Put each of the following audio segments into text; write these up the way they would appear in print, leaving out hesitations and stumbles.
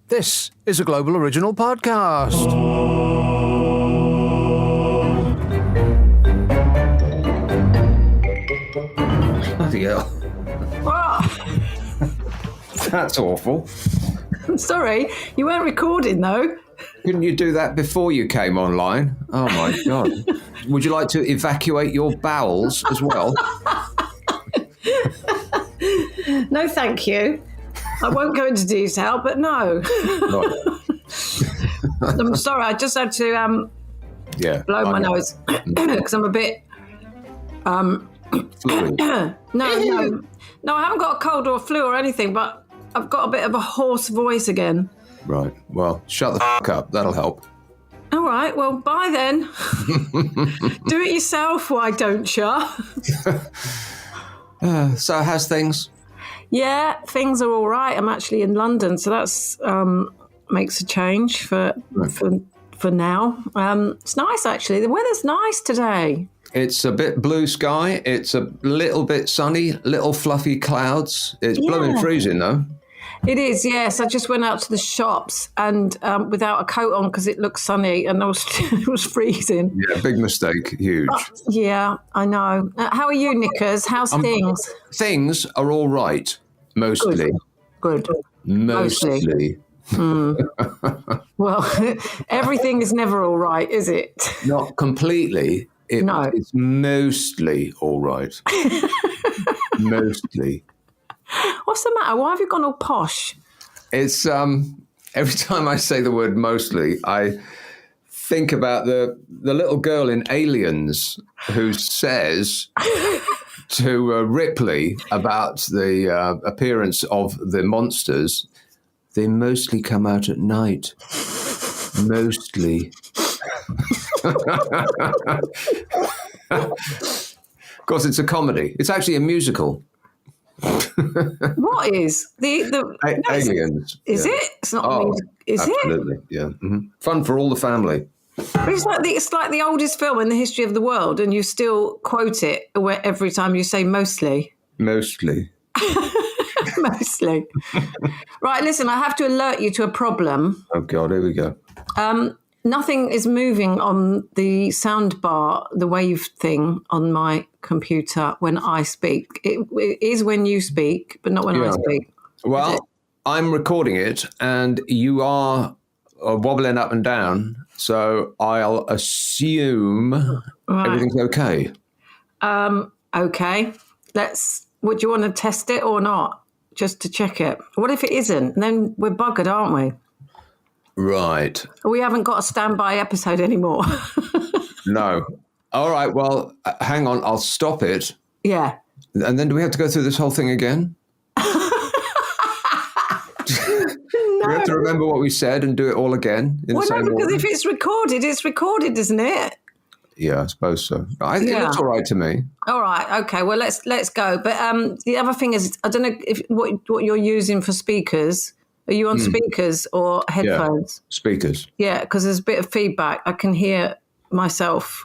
This is a Global Original Podcast. Bloody hell. What? That's awful. I'm sorry, you weren't recording though. Couldn't you do that before you came online? Oh my God. Would you like to evacuate your bowels as well? No, thank you. I won't go into detail, but no. I'm sorry, I just had to blow my nose because I'm a bit... Flu. No, I haven't got a cold or a flu or anything, but I've got a bit of a hoarse voice again. Right. Well, shut the f*** up. That'll help. All right, well, bye then. Do it yourself, why don't you? So how's things? Yeah, things are all right. I'm actually in London, so that's makes a change for now. It's nice, actually. The weather's nice today. It's a bit blue sky. It's a little bit sunny, little fluffy clouds. It's blooming freezing, though. It is, yes. I just went out to the shops and without a coat on because it looked sunny and it was freezing. Yeah, big mistake. Huge. Yeah, I know. How are you, Nickers? How's things? Things are all right, mostly. Good. Mostly. Well, everything is never all right, is it? Not completely. It's mostly all right. Mostly. What's the matter? Why have you gone all posh? It's every time I say the word mostly, I think about the little girl in Aliens who says to Ripley about the appearance of the monsters, they mostly come out at night. Mostly. Of course, it's a comedy. It's actually a musical. What is Aliens? Is it? It's not. Is absolutely, it? Yeah. Mm-hmm. Fun for all the family. But it's like the oldest film in the history of the world, and you still quote it every time you say mostly. Mostly. Mostly. Right. Listen, I have to alert you to a problem. Oh God, here we go. Nothing is moving on the sound bar, the wave thing on my computer when I speak. It is when you speak, but not when I speak. Well, I'm recording it and you are wobbling up and down, so I'll assume everything's okay. Okay. Would you want to test it or not? Just to check it. What if it isn't? And then we're buggered, aren't we? Right. We haven't got a standby episode anymore. No. All right. Well, hang on. I'll stop it. Yeah. And then do we have to go through this whole thing again? No. We have to remember what we said and do it all again in the same because order? if it's recorded, isn't it? Yeah, I suppose so. It looks all right to me. All right. Okay. Well, let's go. But the other thing is, I don't know if what you're using for speakers. Are you on speakers or headphones? Yeah, speakers. Yeah, because there's a bit of feedback. I can hear myself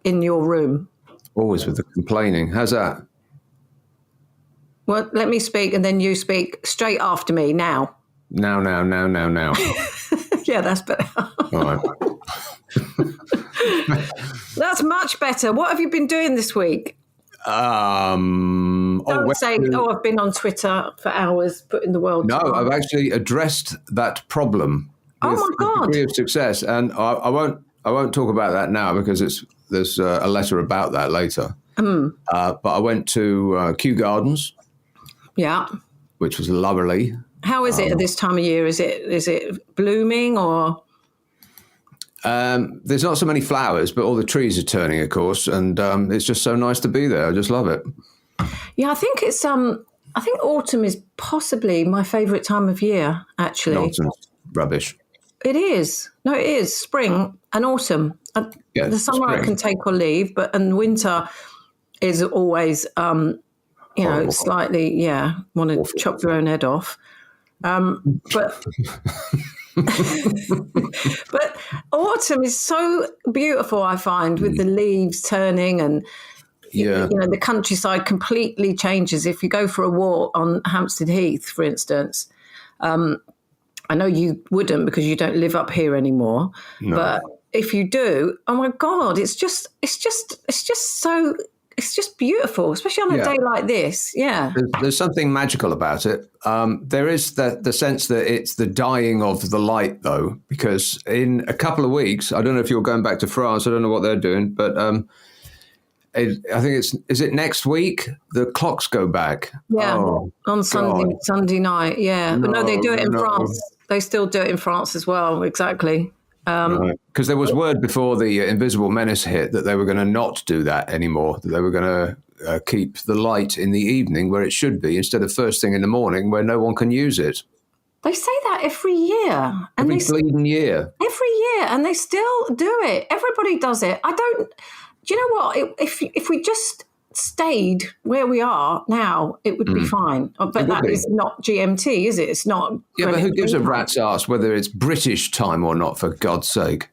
in your room. Always with the complaining. How's that? Well, let me speak and then you speak straight after me now. Now. Yeah, that's better. All right. That's much better. What have you been doing this week? Don't say, I've been on Twitter for hours putting the world No, to I've actually addressed that problem with a degree of success. And I won't talk about that now because there's a letter about that later. But I went to Kew Gardens. Yeah. Which was lovely. How is it at this time of year? Is it blooming or? There's not so many flowers, but all the trees are turning, of course, and it's just so nice to be there. I just love it. Yeah, I think it's I think autumn is possibly my favourite time of year. Actually, nonsense, rubbish. It is. No, it is spring and autumn. The summer spring. I can take or leave, and winter is always slightly want to chop your own head off. But. But autumn is so beautiful, I find, with the leaves turning and the countryside completely changes. If you go for a walk on Hampstead Heath, for instance, I know you wouldn't because you don't live up here anymore. No. But if you do, oh my God, it's just beautiful, especially on a day like this. Yeah. There's something magical about it. There is the sense that it's the dying of the light, though, because in a couple of weeks, I don't know if you're going back to France. I don't know what they're doing, but I think is it next week? The clocks go back. Yeah, on Sunday night. Yeah, but no, they do it in France. They still do it in France as well. Exactly. Because there was word before the Invisible Menace hit that they were going to not do that anymore. That they were going to keep the light in the evening where it should be instead of first thing in the morning where no one can use it. They say that every year. Every bleeding year. Every year, and they still do it. Everybody does it. Do you know what? If we just stayed where we are now, it would be fine. But that is not GMT, is it? It's not. Yeah, but who gives a rat's ass whether it's British time or not, for God's sake?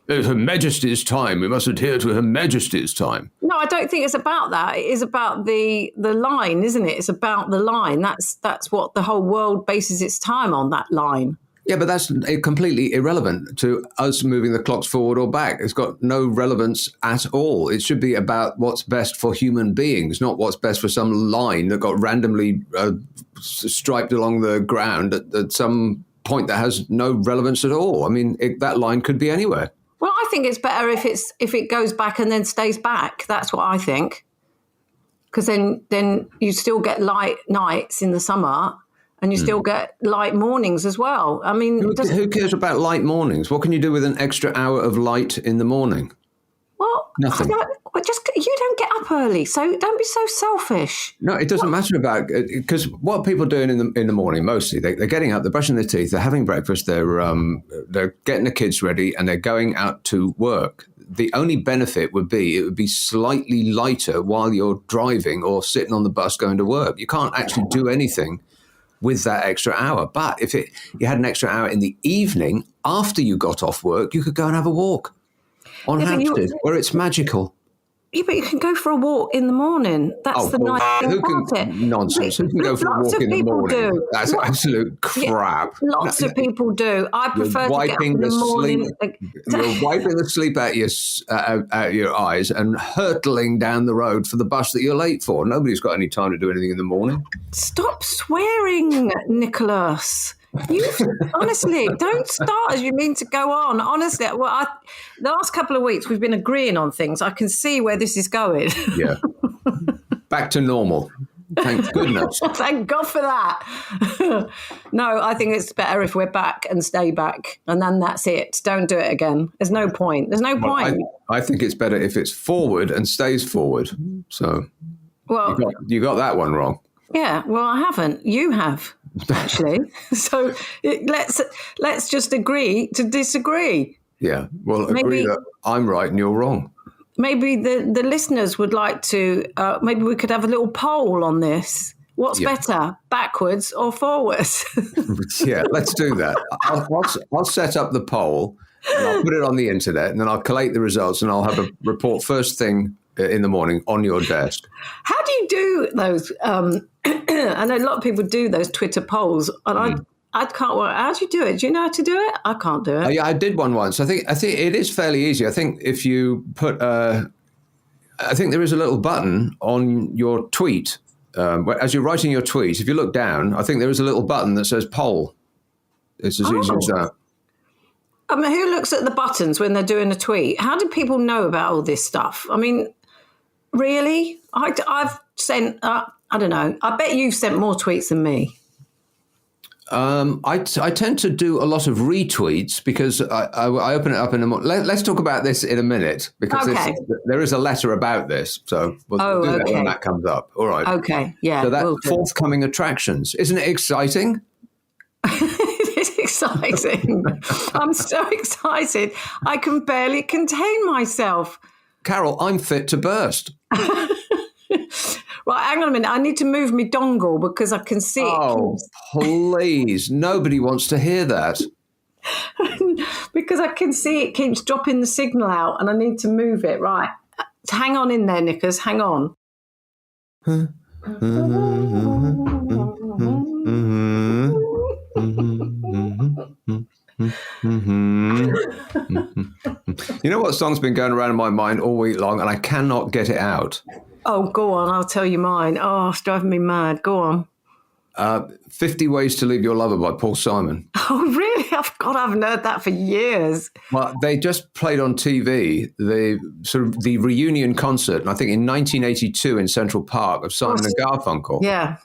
It's Her Majesty's time. We must adhere to Her Majesty's time. No, I don't think it's about that. It is about the line, isn't it? It's about the line. That's what the whole world bases its time on, that line. Yeah, but that's completely irrelevant to us moving the clocks forward or back. It's got no relevance at all. It should be about what's best for human beings, not what's best for some line that got randomly striped along the ground at some point that has no relevance at all. I mean, that line could be anywhere. Well, I think it's better if it goes back and then stays back. That's what I think. Because then you still get light nights in the summer. And you still get light mornings as well. I mean, who cares about light mornings? What can you do with an extra hour of light in the morning? Well, nothing. You don't get up early, so don't be so selfish. No, it doesn't matter about, because what people are doing in the morning mostly, they're getting up, they're brushing their teeth, they're having breakfast, they're getting the kids ready, and they're going out to work. The only benefit would be slightly lighter while you're driving or sitting on the bus going to work. You can't actually do anything with that extra hour. But if you had an extra hour in the evening after you got off work, you could go and have a walk on Hampstead, where it's magical. Yeah, but you can go for a walk in the morning. That's the nice thing about it. Nonsense. Who can go for a walk in the morning? Do. That's absolute crap. Lots of people do. I prefer to get up in the morning. You're wiping the sleep out your eyes and hurtling down the road for the bus that you're late for. Nobody's got any time to do anything in the morning. Stop swearing, Nicholas. You honestly don't start as you mean to go on. Honestly, the last couple of weeks we've been agreeing on things. I can see where this is going. Yeah, back to normal. Thank goodness. Thank God for that. No, I think it's better if we're back and stay back, and then that's it. Don't do it again. There's no point. Point. I think it's better if it's forward and stays forward. So, you got that one wrong. Yeah. Well, I haven't. You have. Actually, so let's just agree to disagree. Yeah, well, agree that I'm right and you're wrong. Maybe the listeners would like to. Maybe we could have a little poll on this. What's better, backwards or forwards? Yeah, let's do that. I'll set up the poll and I'll put it on the internet, and then I'll collate the results and I'll have a report first thing in the morning on your desk. How do you do those? I know a lot of people do those Twitter polls, and I can't work. How do you do it? Do you know how to do it? I can't do it. Yeah, I did one once. I think it is fairly easy. I think if you put, I think there is a little button on your tweet as you're writing your tweet. If you look down, I think there is a little button that says poll. It's as easy as that. I mean, who looks at the buttons when they're doing a tweet? How do people know about all this stuff? I mean, really? I've sent, I don't know. I bet you've sent more tweets than me. I tend to do a lot of retweets because I open it up in the morning. Let's talk about this in a minute because there is a letter about this. So we'll do that when that comes up. All right. Okay. Yeah. So that's forthcoming attractions. Isn't it exciting? It is exciting. I'm so excited. I can barely contain myself. Carol, I'm fit to burst. Right, hang on a minute. I need to move my dongle because I can see it. Oh, please. Nobody wants to hear that. Because I can see it keeps dropping the signal out and I need to move it. Right. Hang on in there, Nickers. Hang on. You know what song's been going around in my mind all week long, and I cannot get it out? Oh, go on. I'll tell you mine. Oh, it's driving me mad. Go on. 50 Ways to Leave Your Lover by Paul Simon. Oh, really? I haven't heard that for years. Well, they just played on TV the reunion concert, and I think in 1982 in Central Park of Simon and Garfunkel. Yeah.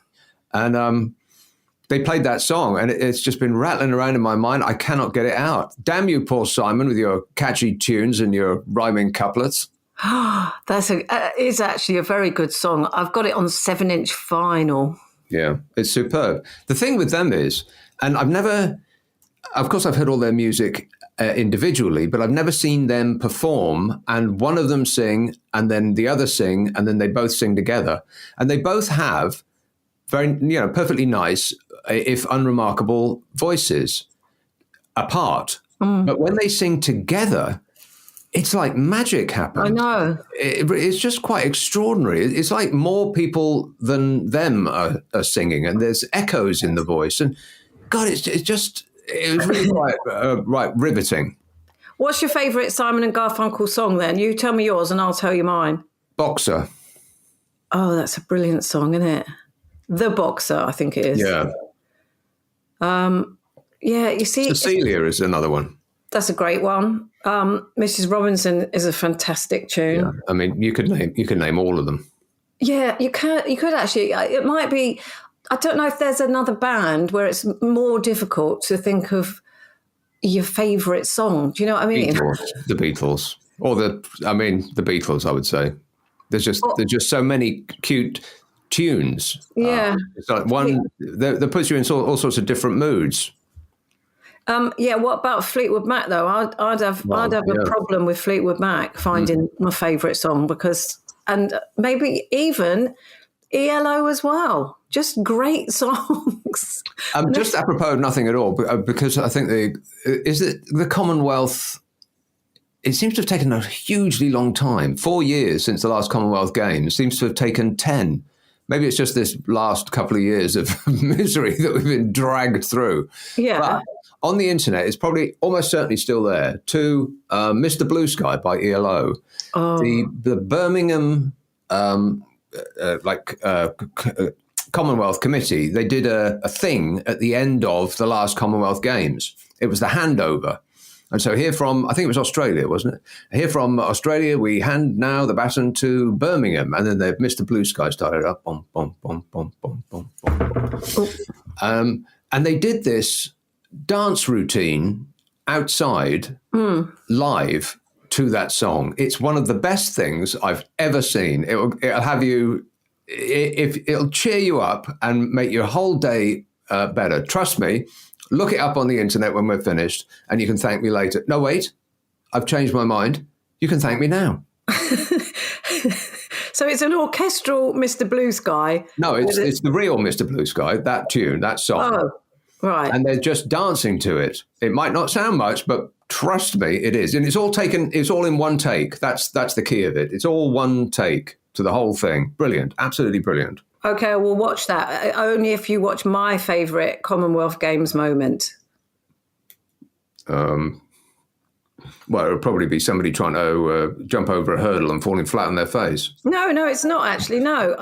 And they played that song, and it's just been rattling around in my mind. I cannot get it out. Damn you, Paul Simon, with your catchy tunes and your rhyming couplets. It's actually a very good song. I've got it on 7-inch vinyl. Yeah, it's superb. The thing with them is, and of course I've heard all their music individually, but I've never seen them perform and one of them sing and then the other sing and then they both sing together. And they both have very, perfectly nice, if unremarkable voices apart. But when they sing together, it's like magic happens. I know. It's just quite extraordinary. It's like more people than them are singing, and there's echoes in the voice. And God, it was really quite riveting. What's your favourite Simon and Garfunkel song then? You tell me yours and I'll tell you mine. Boxer. Oh, that's a brilliant song, isn't it? The Boxer, I think it is. Yeah. Yeah, you see. Cecilia is another one. That's a great one. Mrs. Robinson is a fantastic tune. Yeah. I mean, you could name all of them. Yeah, you could actually. It might be. I don't know if there's another band where it's more difficult to think of your favourite song. Do you know what I mean? The Beatles, the Beatles. I would say there's just so many cute tunes. Yeah, it's like one that puts you in all sorts of different moods. Yeah, what about Fleetwood Mac though? I'd have a problem with Fleetwood Mac finding my favourite song and maybe even ELO as well. Just great songs. Just apropos of nothing at all, because I think the Commonwealth. It seems to have taken a hugely long time. 4 years since the last Commonwealth Games. Seems to have taken 10. Maybe it's just this last couple of years of misery that we've been dragged through. Yeah. But on the internet, it's probably almost certainly still there, to Mr. Blue Sky by ELO. Oh. The Birmingham Commonwealth Committee, they did a thing at the end of the last Commonwealth Games. It was the handover. And so here from, I think it was Australia, wasn't it? Here from Australia, we hand now the baton to Birmingham. And then Mr. Blue Sky started up. Bom, bom, bom, bom, bom, bom, bom. And they did this dance routine outside, live, to that song. It's one of the best things I've ever seen. It'll have you, it'll cheer you up and make your whole day better. Trust me. Look it up on the internet when we're finished, and you can thank me later. No, wait, I've changed my mind. You can thank me now. So it's an orchestral Mr. Blue Sky. No, it's the real Mr. Blue Sky, that tune, that song. Oh, right. And they're just dancing to it. It might not sound much, but trust me, it is. And it's all in one take. That's the key of it. It's all one take to the whole thing. Brilliant. Absolutely brilliant. Okay, we'll watch that. Only if you watch my favourite Commonwealth Games moment. Well, it would probably be somebody trying to jump over a hurdle and falling flat on their face. No, it's not actually. No,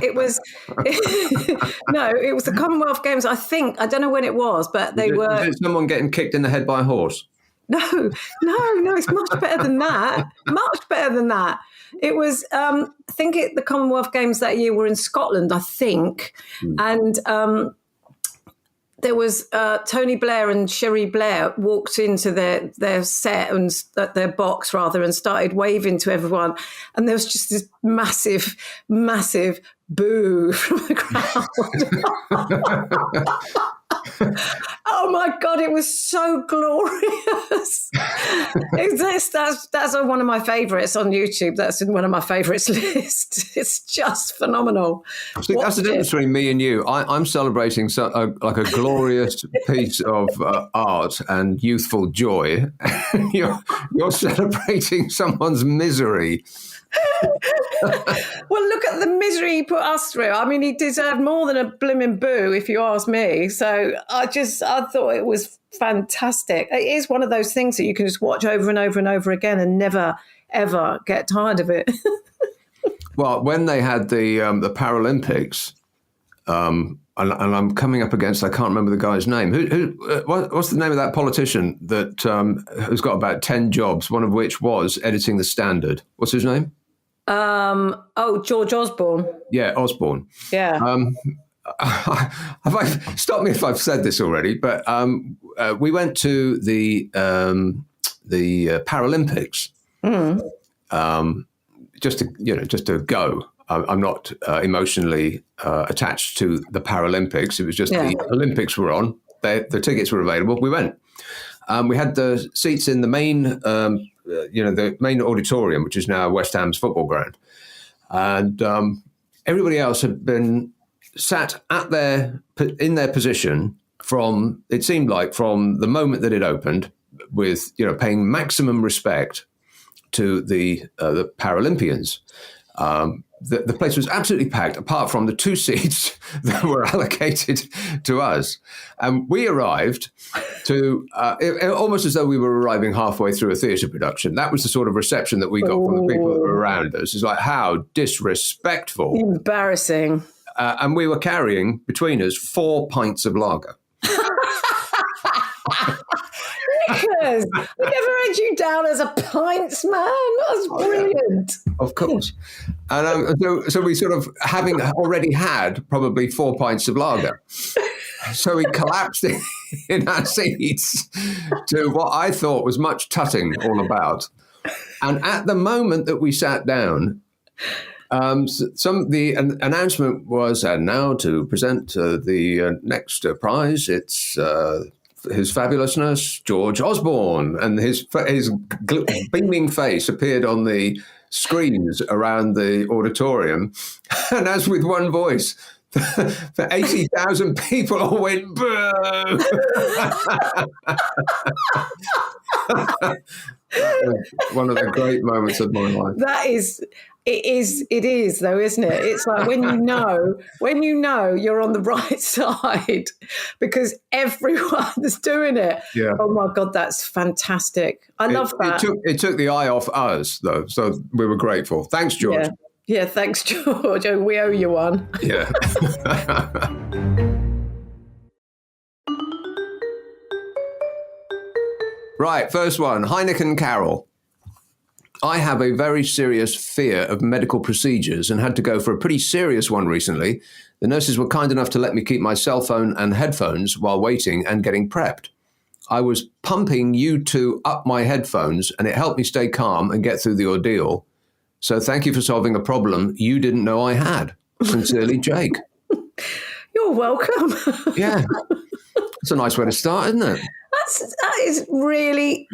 it was it was the Commonwealth Games. I think, I don't know when it was, but Was it someone getting kicked in the head by a horse? No, it's much better than that. Much better than that. It was, I think the Commonwealth Games that year were in Scotland, I think. And there was Tony Blair and Cherie Blair walked into their set and their box rather and started waving to everyone. And there was just this massive, massive boo from the crowd. Oh my God, it was so glorious. That's one of my favourites on YouTube. That's in one of my favourites list. It's just phenomenal. See, that's the difference between me and you. I'm celebrating like a glorious piece of art and youthful joy. You're celebrating someone's misery. Well, look at the misery he put us through. I mean, he deserved more than a blimmin' boo, if you ask me. So I thought it was fantastic. It is one of those things that you can just watch over and over and over again and never, ever get tired of it. Well, when they had the Paralympics, and I'm coming up against, I can't remember the guy's name. What's the name of that politician that who's got about 10 jobs, one of which was editing the Standard? What's his name? George Osborne. Yeah, Osborne. Yeah. Stop me if I've said this already, but we went to the Paralympics just to go. I'm not emotionally attached to the Paralympics. It was just the Olympics were on. The tickets were available. We went. We had the seats in the main, the main auditorium, which is now West Ham's football ground, and everybody else had been sat in their position from, it seemed like, from the moment that it opened, with paying maximum respect to the Paralympians. The place was absolutely packed, apart from the 2 seats that were allocated to us. And we arrived to almost as though we were arriving halfway through a theatre production. That was the sort of reception that we got from the people that were around us. It's like, how disrespectful. Embarrassing. And we were carrying between us 4 pints of lager. Nicholas, I never had you down as a pints man. That's brilliant. Of course. And so we sort of, having already had probably 4 pints of lager, so we collapsed in our seats to what I thought was much tutting all about. And at the moment that we sat down, the announcement was, and now to present the next prize, it's His Fabulousness, George Osborne, and his beaming face appeared on the screens around the auditorium, and as with one voice, for 80,000 people all went boo. That was one of the great moments of my life. It is though, isn't it? It's like when you know you're on the right side because everyone's doing it. Yeah. Oh my God, that's fantastic. I love that. It took the eye off us though, so we were grateful. Thanks, George. Yeah, thanks, George. Oh, we owe you one. Yeah. Right, first one. Hi, Nick and Carol. I have a very serious fear of medical procedures and had to go for a pretty serious one recently. The nurses were kind enough to let me keep my cell phone and headphones while waiting and getting prepped. I was pumping U2 up my headphones and it helped me stay calm and get through the ordeal. So thank you for solving a problem you didn't know I had. Sincerely, Jake. You're welcome. Yeah. It's a nice way to start, isn't it? That is really.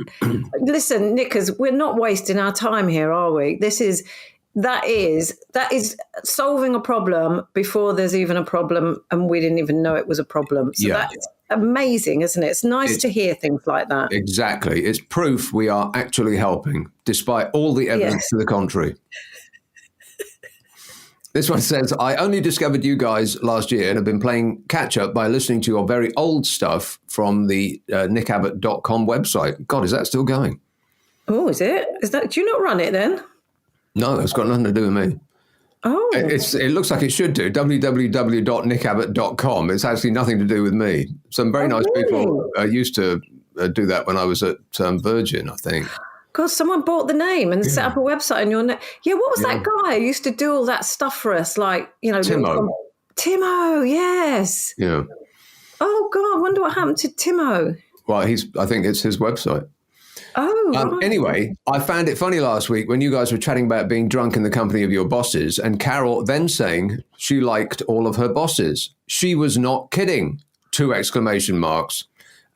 Listen, Nickers, we're not wasting our time here, are we? That is solving a problem before there's even a problem, and we didn't even know it was a problem. So that's amazing, isn't it? It's nice to hear things like that. Exactly. It's proof we are actually helping, despite all the evidence to the contrary. This one says, I only discovered you guys last year and have been playing catch-up by listening to your very old stuff from the nickabbot.com website. God, is that still going? Oh, is it? Do you not run it then? No, it's got nothing to do with me. Oh. It looks like it should do. www.nickabbot.com. It's actually nothing to do with me. Some very nice people used to do that when I was at Virgin, I think. God, someone bought the name and set up a website on your name. Yeah, what was that guy who used to do all that stuff for us? Like, Timo. Timo, yes. Yeah. Oh, God, I wonder what happened to Timo. Well, I think it's his website. Oh, right. Anyway, I found it funny last week when you guys were chatting about being drunk in the company of your bosses and Carol then saying she liked all of her bosses. She was not kidding. 2 exclamation marks.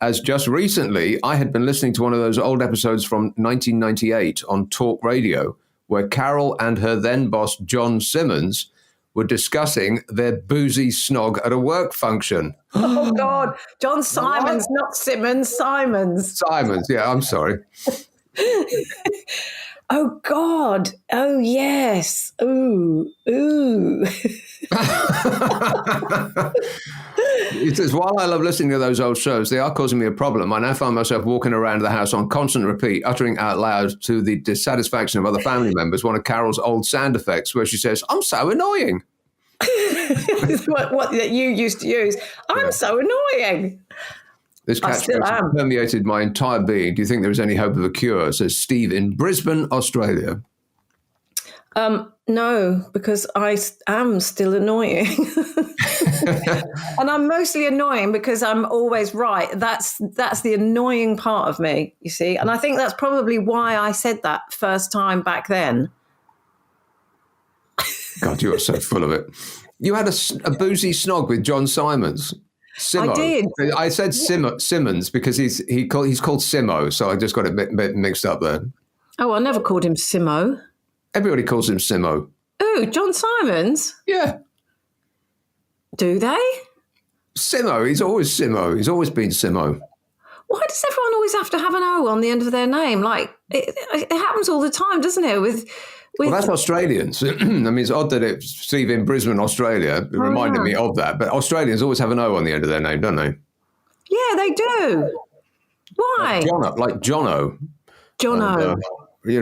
As just recently, I had been listening to one of those old episodes from 1998 on Talk Radio, where Carol and her then boss, John Simmons, were discussing their boozy snog at a work function. Oh, God. John Simons, not Simmons, Simons. Simons, yeah, I'm sorry. Oh, God. Oh, yes. Ooh. It says, while I love listening to those old shows, they are causing me a problem. I now find myself walking around the house on constant repeat, uttering out loud to the dissatisfaction of other family members one of Carol's old sound effects where she says, I'm so annoying. what that you used to use. I'm so annoying. This catchphrase has permeated my entire being. Do you think there is any hope of a cure? Says Steve in Brisbane, Australia. No, because I am still annoying. And I'm mostly annoying because I'm always right. That's the annoying part of me, you see. And I think that's probably why I said that first time back then. God, you are so full of it. You had a boozy snog with John Simons. Simo. I did. I said Simmons because he's called Simo, so I just got it mixed up there. Oh, I never called him Simo. Everybody calls him Simo. Oh, John Simons? Yeah. Do they? Simo. He's always Simo. He's always been Simo. Why does everyone always have to have an O on the end of their name? Like, it happens all the time, doesn't it? Well, that's Australians. I mean, it's odd that it's Steve in Brisbane, Australia. It reminded me of that. But Australians always have an O on the end of their name, don't they? Yeah, they do. Why? Like Jono. Jono.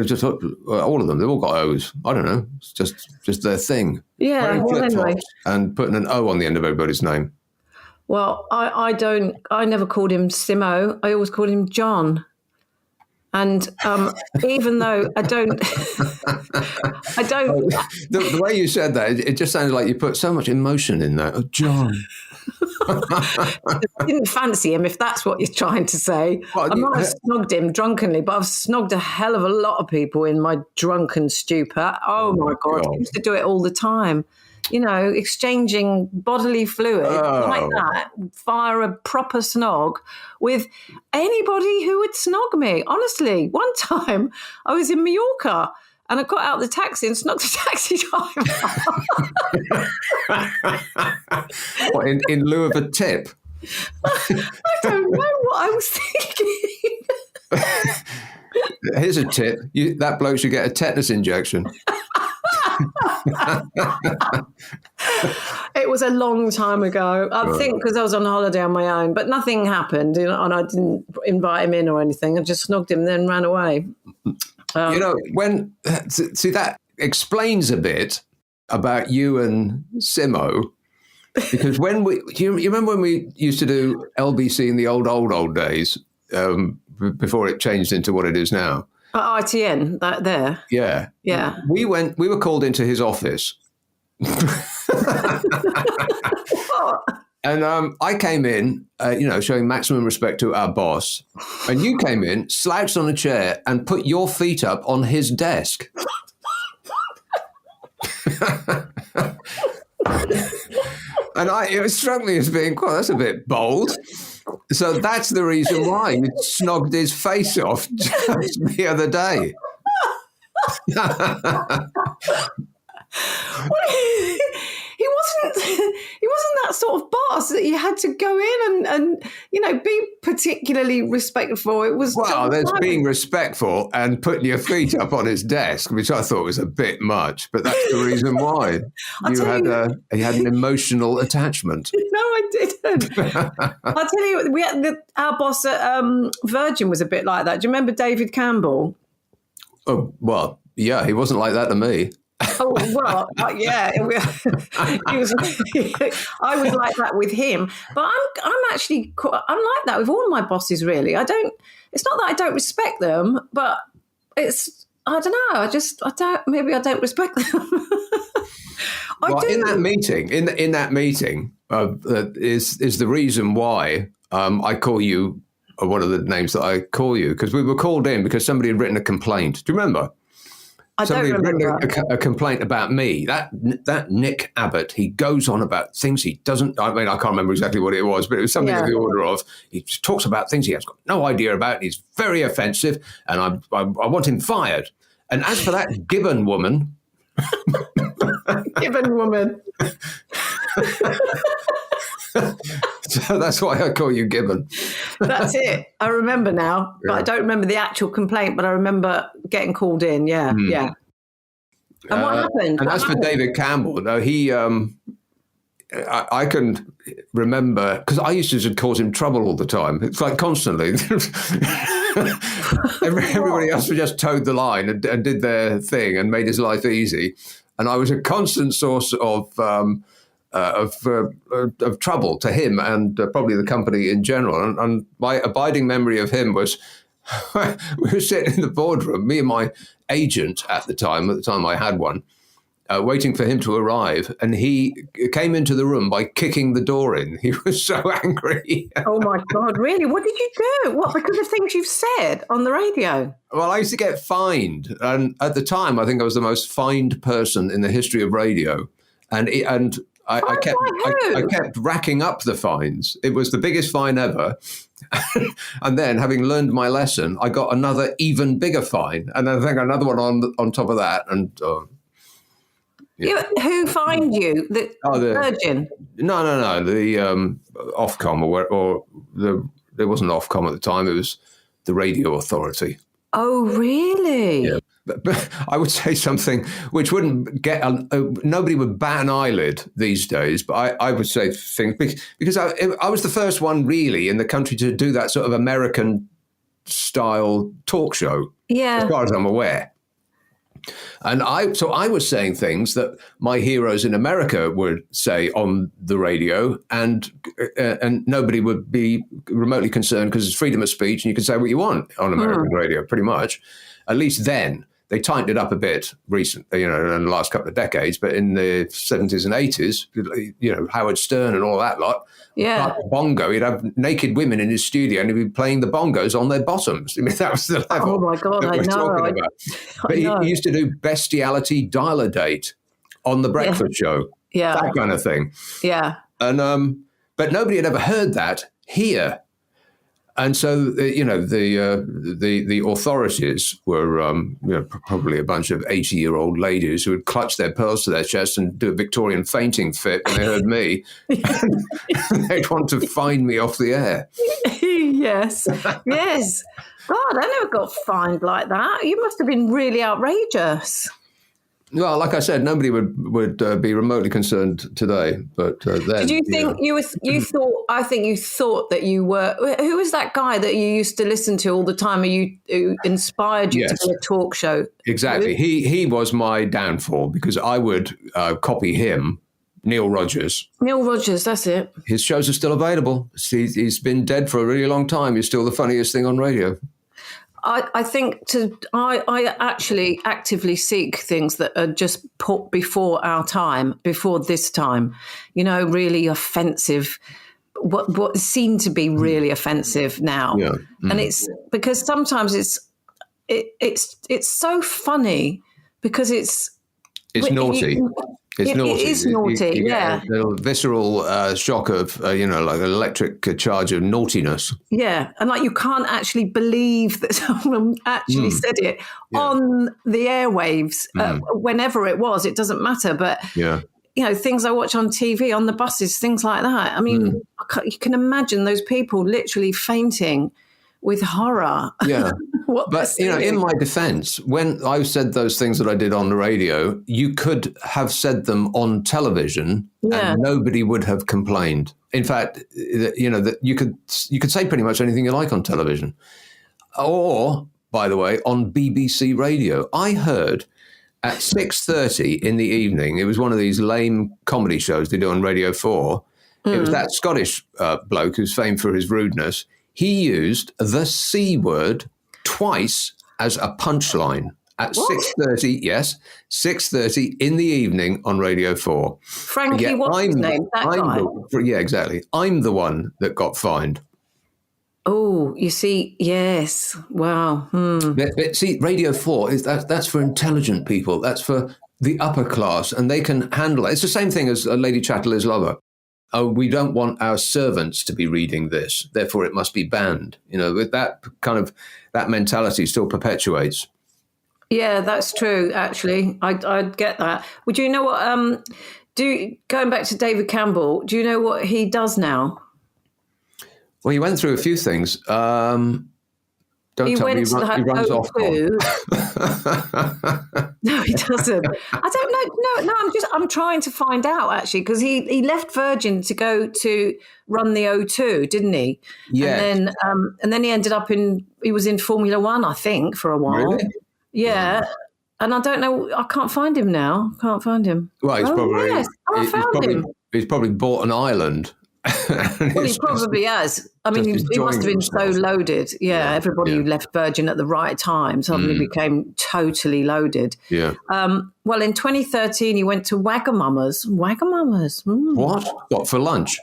Just all of them. They've all got O's. I don't know. It's just their thing. Yeah. Wearing Well, anyway. and putting an O on the end of everybody's name. Well, I never called him Simo. I always called him John. And even though I don't. The way you said that, it just sounded like you put so much emotion in that. Oh, John. I didn't fancy him, if that's what you're trying to say. Well, I might have snogged him drunkenly, but I've snogged a hell of a lot of people in my drunken stupor. Oh my God. I used to do it all the time. You know, exchanging bodily fluid like that, via a proper snog with anybody who would snog me. Honestly, one time I was in Mallorca and I got out of the taxi and snogged the taxi driver. What, in lieu of a tip? I don't know what I was thinking. Here's a tip. That bloke should get a tetanus injection. It was a long time ago. I think because I was on holiday on my own, but nothing happened, and I didn't invite him in or anything. I just snogged him, then ran away. See, that explains a bit about you and Simo, because when you remember when we used to do LBC in the old days, before it changed into what it is now. At ITN, that there. Yeah. Yeah. We were called into his office. And I came in, showing maximum respect to our boss. And you came in, slouched on a chair, and put your feet up on his desk. And it struck me as being, that's a bit bold. So that's the reason why you snogged his face off just the other day. He wasn't that sort of boss that you had to go in and be particularly respectful. It was there's being respectful and putting your feet up on his desk, which I thought was a bit much, but that's the reason why you had an emotional attachment. No, I didn't. I'll tell you, we had our boss at Virgin was a bit like that. Do you remember David Campbell? Oh well, yeah, he wasn't like that to me. Oh well, yeah. He was. I was like that with him, but I'm actually I'm like that with all my bosses. Really, I don't. It's not that I don't respect them, but it's I don't know. I don't. Maybe I don't respect them. In that meeting, in that meeting, is the reason why I call you one of the names that I call you, because we were called in because somebody had written a complaint. Do you remember? Somebody had written a complaint about me. That Nick Abbot, he goes on about things he doesn't. I mean, I can't remember exactly what it was, but it was something of the order of he talks about things he has got no idea about. And he's very offensive, and I want him fired. And as for that Gibbon woman, So that's why I call you Gibbon. That's it. I remember now, but I don't remember the actual complaint, but I remember getting called in. Yeah, yeah. And what happened? And What as for happened? David Campbell, no, he, I can remember, because I used to just cause him trouble all the time. It's like constantly. Everybody else just towed the line and did their thing and made his life easy. And I was a constant source of trouble to him and probably the company in general. And my abiding memory of him was we were sitting in the boardroom, me and my agent at the time I had one, waiting for him to arrive. And he came into the room by kicking the door in. He was so angry. Oh, my God, really? What did you do? What, because of things you've said on the radio? Well, I used to get fined. And at the time, I think I was the most fined person in the history of radio. And I kept racking up the fines. It was the biggest fine ever. And then, having learned my lesson, I got another even bigger fine. And I think another one on top of that. And Who fined you? The Virgin? No. The Ofcom there wasn't Ofcom at the time. It was the Radio Authority. Oh, really? Yeah. But I would say something which wouldn't get nobody would bat an eyelid these days. But I would say things because I was the first one really in the country to do that sort of American style talk show. Yeah. As far as I'm aware. And I was saying things that my heroes in America would say on the radio, and nobody would be remotely concerned because it's freedom of speech, and you can say what you want on American radio, pretty much. At least then. They tightened it up a bit recently, in the last couple of decades, but in the 70s and 80s, Howard Stern and all that lot. Yeah. Bongo, he'd have naked women in his studio and he'd be playing the bongos on their bottoms. I mean, that was the level. Oh, my God, that we're talking about. But he used to do bestiality dial-a-date on the breakfast show. Yeah. That kind of thing. Yeah. And but nobody had ever heard that here. And so, the authorities were, probably a bunch of 80-year-old ladies who would clutch their pearls to their chest and do a Victorian fainting fit when they heard me. They'd want to fine me off the air. Yes. Yes. God, I never got fined like that. You must have been really outrageous. Well, like I said, nobody would be remotely concerned today. But then, did you think you thought? I think you thought that you were. Who was that guy that you used to listen to all the time? Who inspired you to do a talk show? Exactly. He was my downfall because I would copy him. Neil Rogers. Neil Rogers, that's it. His shows are still available. He's been dead for a really long time. He's still the funniest thing on radio. I think I actually actively seek things that are just put before our time, before this time, really offensive, what seem to be really offensive now. Yeah. And it's because sometimes it's so funny because it's naughty. It's naughty. It is naughty, you yeah. A visceral shock of, like an electric charge of naughtiness. Yeah, and you can't actually believe that someone actually said it on the airwaves, whenever it was. It doesn't matter, but things I watch on TV, on the buses, things like that. I mean, you can imagine those people literally fainting with horror. Yeah. But, in my defense, when I said those things that I did on the radio, you could have said them on television and nobody would have complained. In fact, that you could say pretty much anything you like on television. Or, by the way, on BBC Radio. I heard at 6:30 in the evening, it was one of these lame comedy shows they do on Radio 4. It was that Scottish bloke who's famed for his rudeness. He used the C word twice as a punchline at 6:30. Yes, 6:30 in the evening on Radio 4. Frankie, what's his name? That guy. Yeah, exactly. I'm the one that got fined. Oh, you see, yes. Wow. But see, Radio 4 that's for intelligent people. That's for the upper class, and they can handle it. It's the same thing as Lady Chatterley's Lover. Oh, we don't want our servants to be reading this, therefore it must be banned. With that kind of, that mentality still perpetuates. Yeah, that's true, actually. I'd get that. Would you know what, going back to David Campbell, do you know what he does now? Well, he went through a few things. Don't He tell me went to he runs off. O2. No, he doesn't. I don't know. No, I'm trying to find out actually, because he left Virgin to go to run the O2, didn't he? Yeah. And then he ended up he was in Formula One, I think, for a while. Really? Yeah. And I don't know. I can't find him now. Can't find him. Well, he's probably. Yes. I found him. He's probably bought an island. Well, he probably has. I mean, he must have been so loaded. Yeah, everybody who left Virgin at the right time suddenly became totally loaded. Yeah. Well, in 2013, he went to Wagamama's. Wagamama's. What for lunch?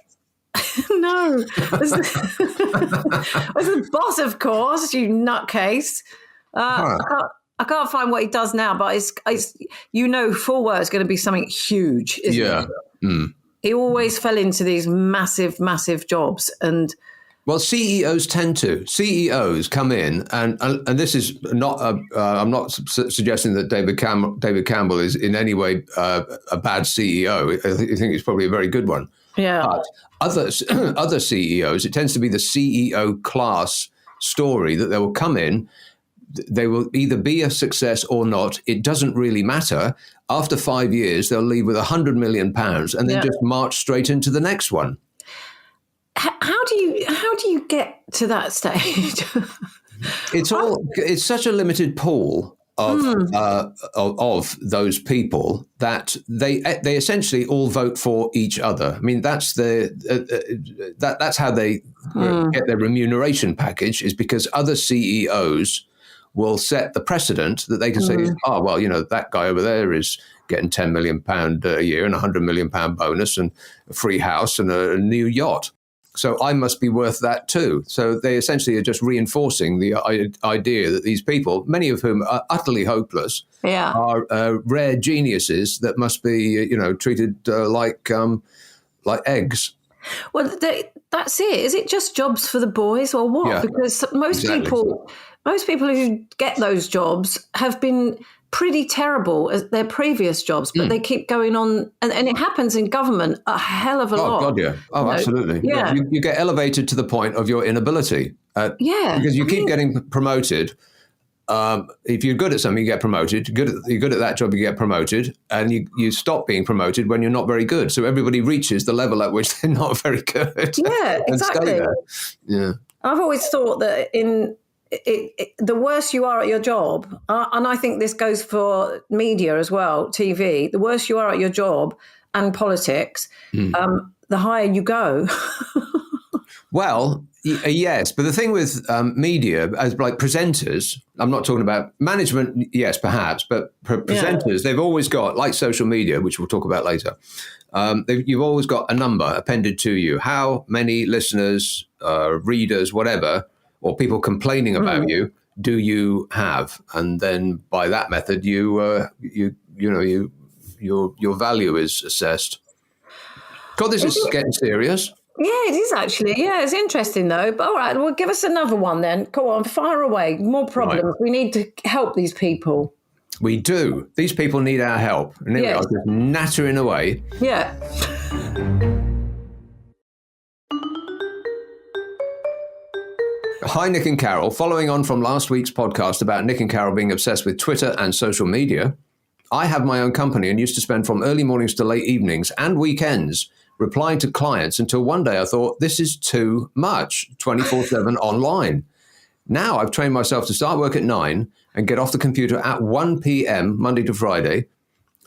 No. As the boss, of course, you nutcase. I can't find what he does now, but it's full well it's going to be something huge, isn't it? Mm. He always fell into these massive, massive jobs. And well, CEOs tend to. CEOs come in, and this is not. I'm not suggesting that David Campbell is in any way a bad CEO. I think he's probably a very good one. Yeah. But other CEOs, it tends to be the CEO class story that they will come in. They will either be a success or not. It doesn't really matter. After 5 years, they'll leave with £100 million and then just march straight into the next one. How do you get to that stage? It's such a limited pool of those people that they essentially all vote for each other. I mean, that's that's how they get their remuneration package, is because other CEOs will set the precedent that they can say, oh, well, that guy over there is getting £10 million a year and £100 million bonus and a free house and a new yacht. So I must be worth that too. So they essentially are just reinforcing the idea that these people, many of whom are utterly hopeless, are rare geniuses that must be, treated like eggs. Well, that's it. Is it just jobs for the boys or what? Yeah, because most people who get those jobs have been pretty terrible at their previous jobs, but they keep going on. And it happens in government a hell of a lot. Oh, God, yeah. Oh, absolutely. Yeah. You get elevated to the point of your inability. Because you keep getting promoted. If you're good at something, you get promoted. You're good at that job, you get promoted. And you stop being promoted when you're not very good. So everybody reaches the level at which they're not very good. Yeah, exactly. Yeah. I've always thought that the worse you are at your job, and I think this goes for media as well, TV, the worse you are at your job and politics, the higher you go. Well, yes, but the thing with media, as like presenters, I'm not talking about management, yes, perhaps, but presenters, they've always got, like social media, which we'll talk about later, you've always got a number appended to you. How many listeners, readers, whatever, or people complaining about you do you have? And then by that method, your value is assessed. God, this is getting serious. Yeah, it is actually. Yeah, it's interesting though. But all right, well, give us another one then. Go on, fire away. More problems. Right. We need to help these people. We do. These people need our help. And here we are, just nattering away. Yeah. Hi, Nick and Carol. Following on from last week's podcast about Nick and Carol being obsessed with Twitter and social media, I have my own company and used to spend from early mornings to late evenings and weekends replying to clients until one day I thought, this is too much, 24/7 online. Now I've trained myself to start work at 9 and get off the computer at 1 p.m. Monday to Friday.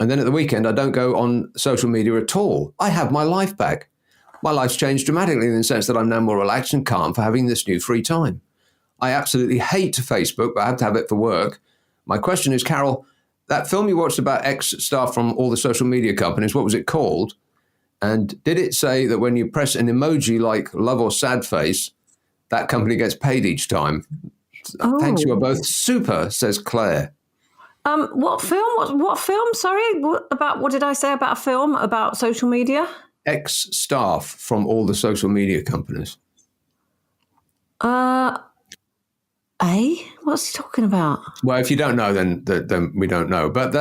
And then at the weekend, I don't go on social media at all. I have my life back. My life's changed dramatically in the sense that I'm now more relaxed and calm for having this new free time. I absolutely hate Facebook, but I have to have it for work. My question is, Carol, that film you watched about ex-staff from all the social media companies, what was it called? And did it say that when you press an emoji like love or sad face, that company gets paid each time? Oh. Thanks, you are both super, says Claire. What film? What film? Sorry, what did I say about a film about social media? Ex-staff from all the social media companies. What's he talking about? Well, if you don't know, then we don't know. But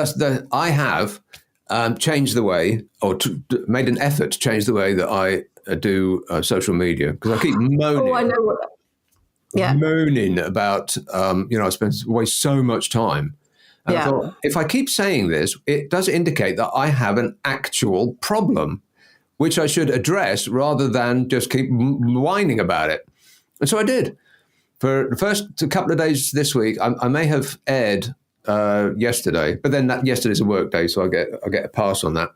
I have changed the way, or made an effort to change the way that I do social media because I keep moaning. Oh, I know what. Yeah. Moaning about, I waste so much time. And I thought, if I keep saying this, it does indicate that I have an actual problem, which I should address rather than just keep whining about it. And so I did. For the first couple of days this week, I may have aired yesterday, but then yesterday's a work day, so I get a pass on that.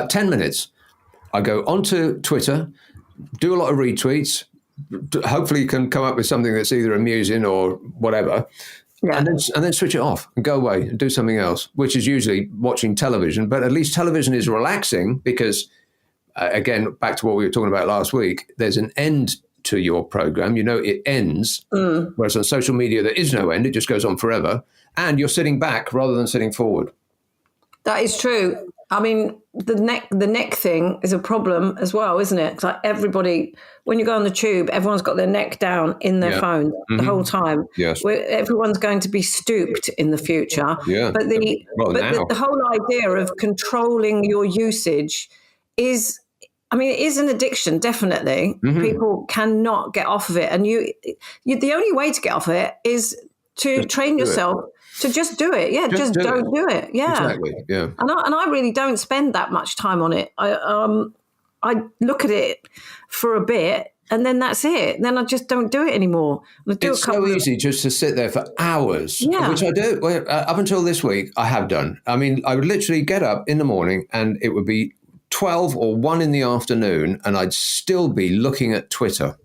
10 minutes. I go onto Twitter, do a lot of retweets, hopefully can come up with something that's either amusing or whatever, and then switch it off and go away and do something else, which is usually watching television. But at least television is relaxing because, again, back to what we were talking about last week, there's an end to your program. It ends, whereas on social media there is no end. It just goes on forever. And you're sitting back rather than sitting forward. That is true. I mean, the neck thing is a problem as well, isn't it? It's like everybody, when you go on the tube, everyone's got their neck down in their phone the whole time. Yes. Everyone's going to be stooped in the future. Yeah. But the whole idea of controlling your usage is, it is an addiction, definitely. People cannot get off of it. And the only way to get off of it is to train yourself to just do it. Yeah, just don't do it. Yeah. Exactly. Yeah. And I really don't spend that much time on it. I look at it for a bit and then that's it. Then I just don't do it anymore. It's so easy just to sit there for hours, which I do. Well, up until this week, I have done. I would literally get up in the morning and it would be 12 or 1 in the afternoon and I'd still be looking at Twitter.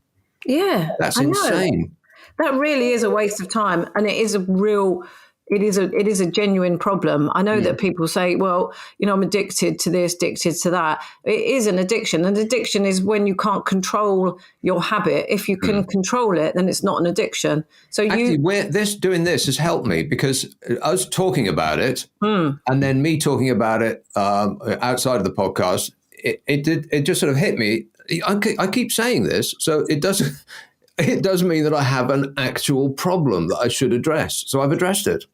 Yeah. That's insane. That really is a waste of time. And it is a genuine problem. I know that people say, well, I'm addicted to this, addicted to that. It is an addiction. An addiction is when you can't control your habit. If you can control it, then it's not an addiction. So doing this has helped me because us talking about it and then me talking about it outside of the podcast, it just sort of hit me. I keep saying this, so it does mean that I have an actual problem that I should address. So I've addressed it.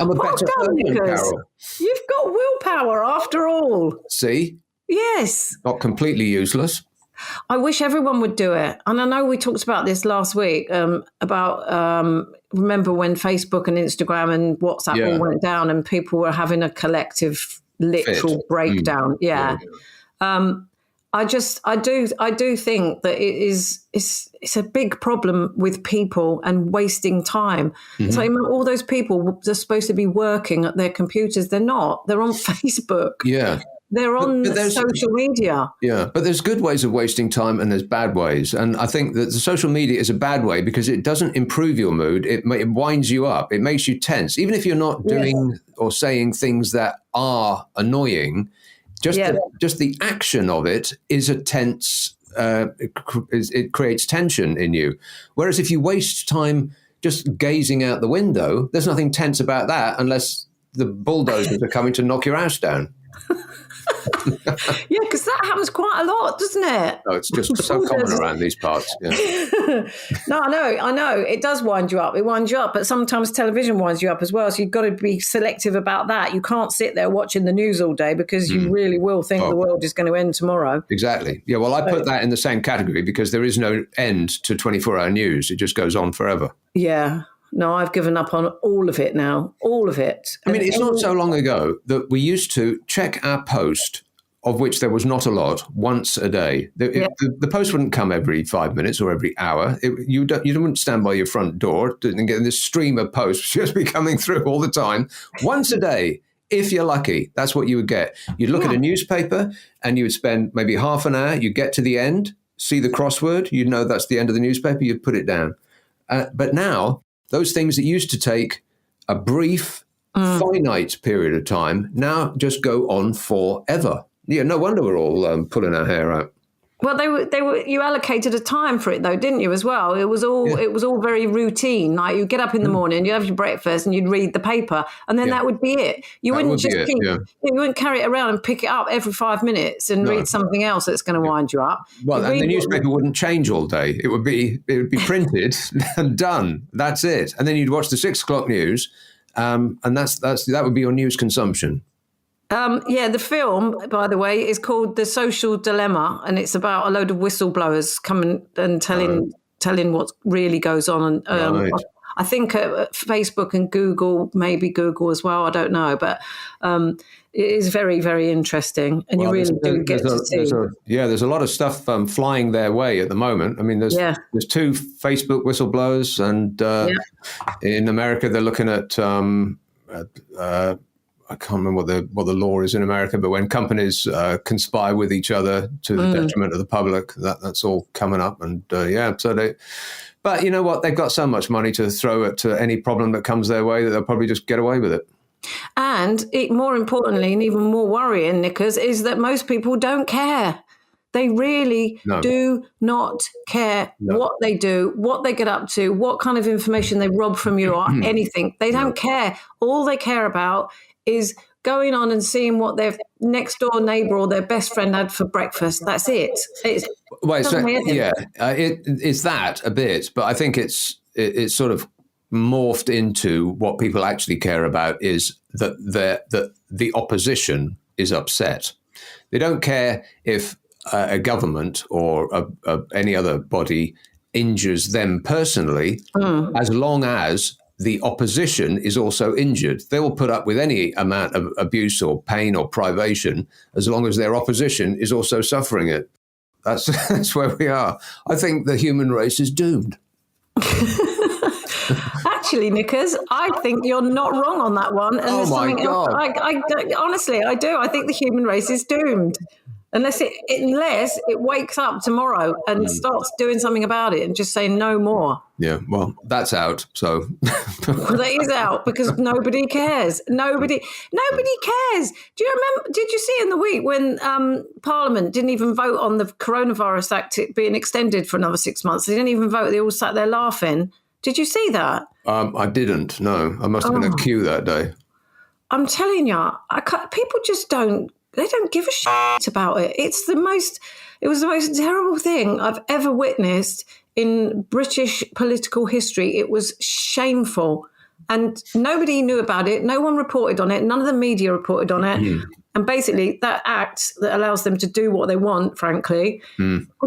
I'm a better person, Carol. You've got willpower after all. See? Yes. Not completely useless. I wish everyone would do it. And I know we talked about this last week about remember when Facebook and Instagram and WhatsApp all went down and people were having a collective literal breakdown. Yeah. I do think that it's a big problem with people and wasting time. It's like all those people are supposed to be working at their computers. They're not. They're on Facebook. Yeah. They're on social media. Yeah, but there's good ways of wasting time and there's bad ways. And I think that the social media is a bad way because it doesn't improve your mood. It winds you up. It makes you tense. Even if you're not doing or saying things that are annoying, just the action of it is a tense. It creates tension in you. Whereas if you waste time just gazing out the window, there's nothing tense about that unless the bulldozers are coming to knock your house down. Yeah, because that happens quite a lot, doesn't it? No, it's just so common around these parts. Yeah. No, I know. It does wind you up. It winds you up, but sometimes television winds you up as well. So you've got to be selective about that. You can't sit there watching the news all day because you really will think the world is going to end tomorrow. Exactly. Yeah, well, I put that in the same category because there is no end to 24-hour news. It just goes on forever. Yeah. No, I've given up on all of it now. All of it. I mean, it's not so long ago that we used to check our post, of which there was not a lot, once a day. The post wouldn't come every 5 minutes or every hour. You wouldn't stand by your front door and get this stream of posts just be coming through all the time. Once a day, if you're lucky, that's what you would get. You'd look at a newspaper and you would spend maybe half an hour. You'd get to the end, see the crossword. You'd know that's the end of the newspaper. You'd put it down. But now, those things that used to take a brief, finite period of time now just go on forever. Yeah, no wonder we're all pulling our hair out. Well, they were. You allocated a time for it, though, didn't you? As well, it was all very routine. Like you get up in the morning, you have your breakfast, and you'd read the paper, and then that would be it. You wouldn't you wouldn't carry it around and pick it up every 5 minutes and read something else that's going to wind you up. Well, and the newspaper wouldn't change all day. It would be printed and done. That's it. And then you'd watch the 6 o'clock news, and that would be your news consumption. The film, by the way, is called The Social Dilemma, and it's about a load of whistleblowers coming and telling what really goes on. And Right. I think Facebook and Google, maybe Google as well. I don't know, but it is very, very interesting, and you really do get to see. There's a lot of stuff flying their way at the moment. I mean, there's 2 Facebook whistleblowers, and in America they're looking at. I can't remember what the law is in America, but when companies conspire with each other to the detriment of the public, that's all coming up. And but you know what? They've got so much money to throw at any problem that comes their way that they'll probably just get away with it. And more importantly, and even more worrying, Nickers, is that most people don't care. They really do not care what they do, what they get up to, what kind of information they rob from you or anything. They don't care. All they care about is going on and seeing what their next door neighbour or their best friend had for breakfast. That's it. It's that a bit, but I think it's sort of morphed into what people actually care about is that the opposition is upset. They don't care if a government or any other body injures them personally, as long as the opposition is also injured. They will put up with any amount of abuse or pain or privation as long as their opposition is also suffering it. That's where we are. I think the human race is doomed. Actually, Nickers, I think you're not wrong on that one. And oh my God! Honestly, I do. I think the human race is doomed. Unless it wakes up tomorrow and starts doing something about it and just saying no more. Yeah, well, that's out. So well, that is out because nobody cares. Nobody cares. Do you remember? Did you see in the week when Parliament didn't even vote on the Coronavirus Act being extended for another 6 months? They didn't even vote. They all sat there laughing. Did you see that? I didn't. No, I must have been a queue that day. I'm telling you, people just don't. They don't give a shit about it. It was the most terrible thing I've ever witnessed in British political history. It was shameful. And nobody knew about it. No one reported on it. None of the media reported on it. And basically that act that allows them to do what they want, frankly,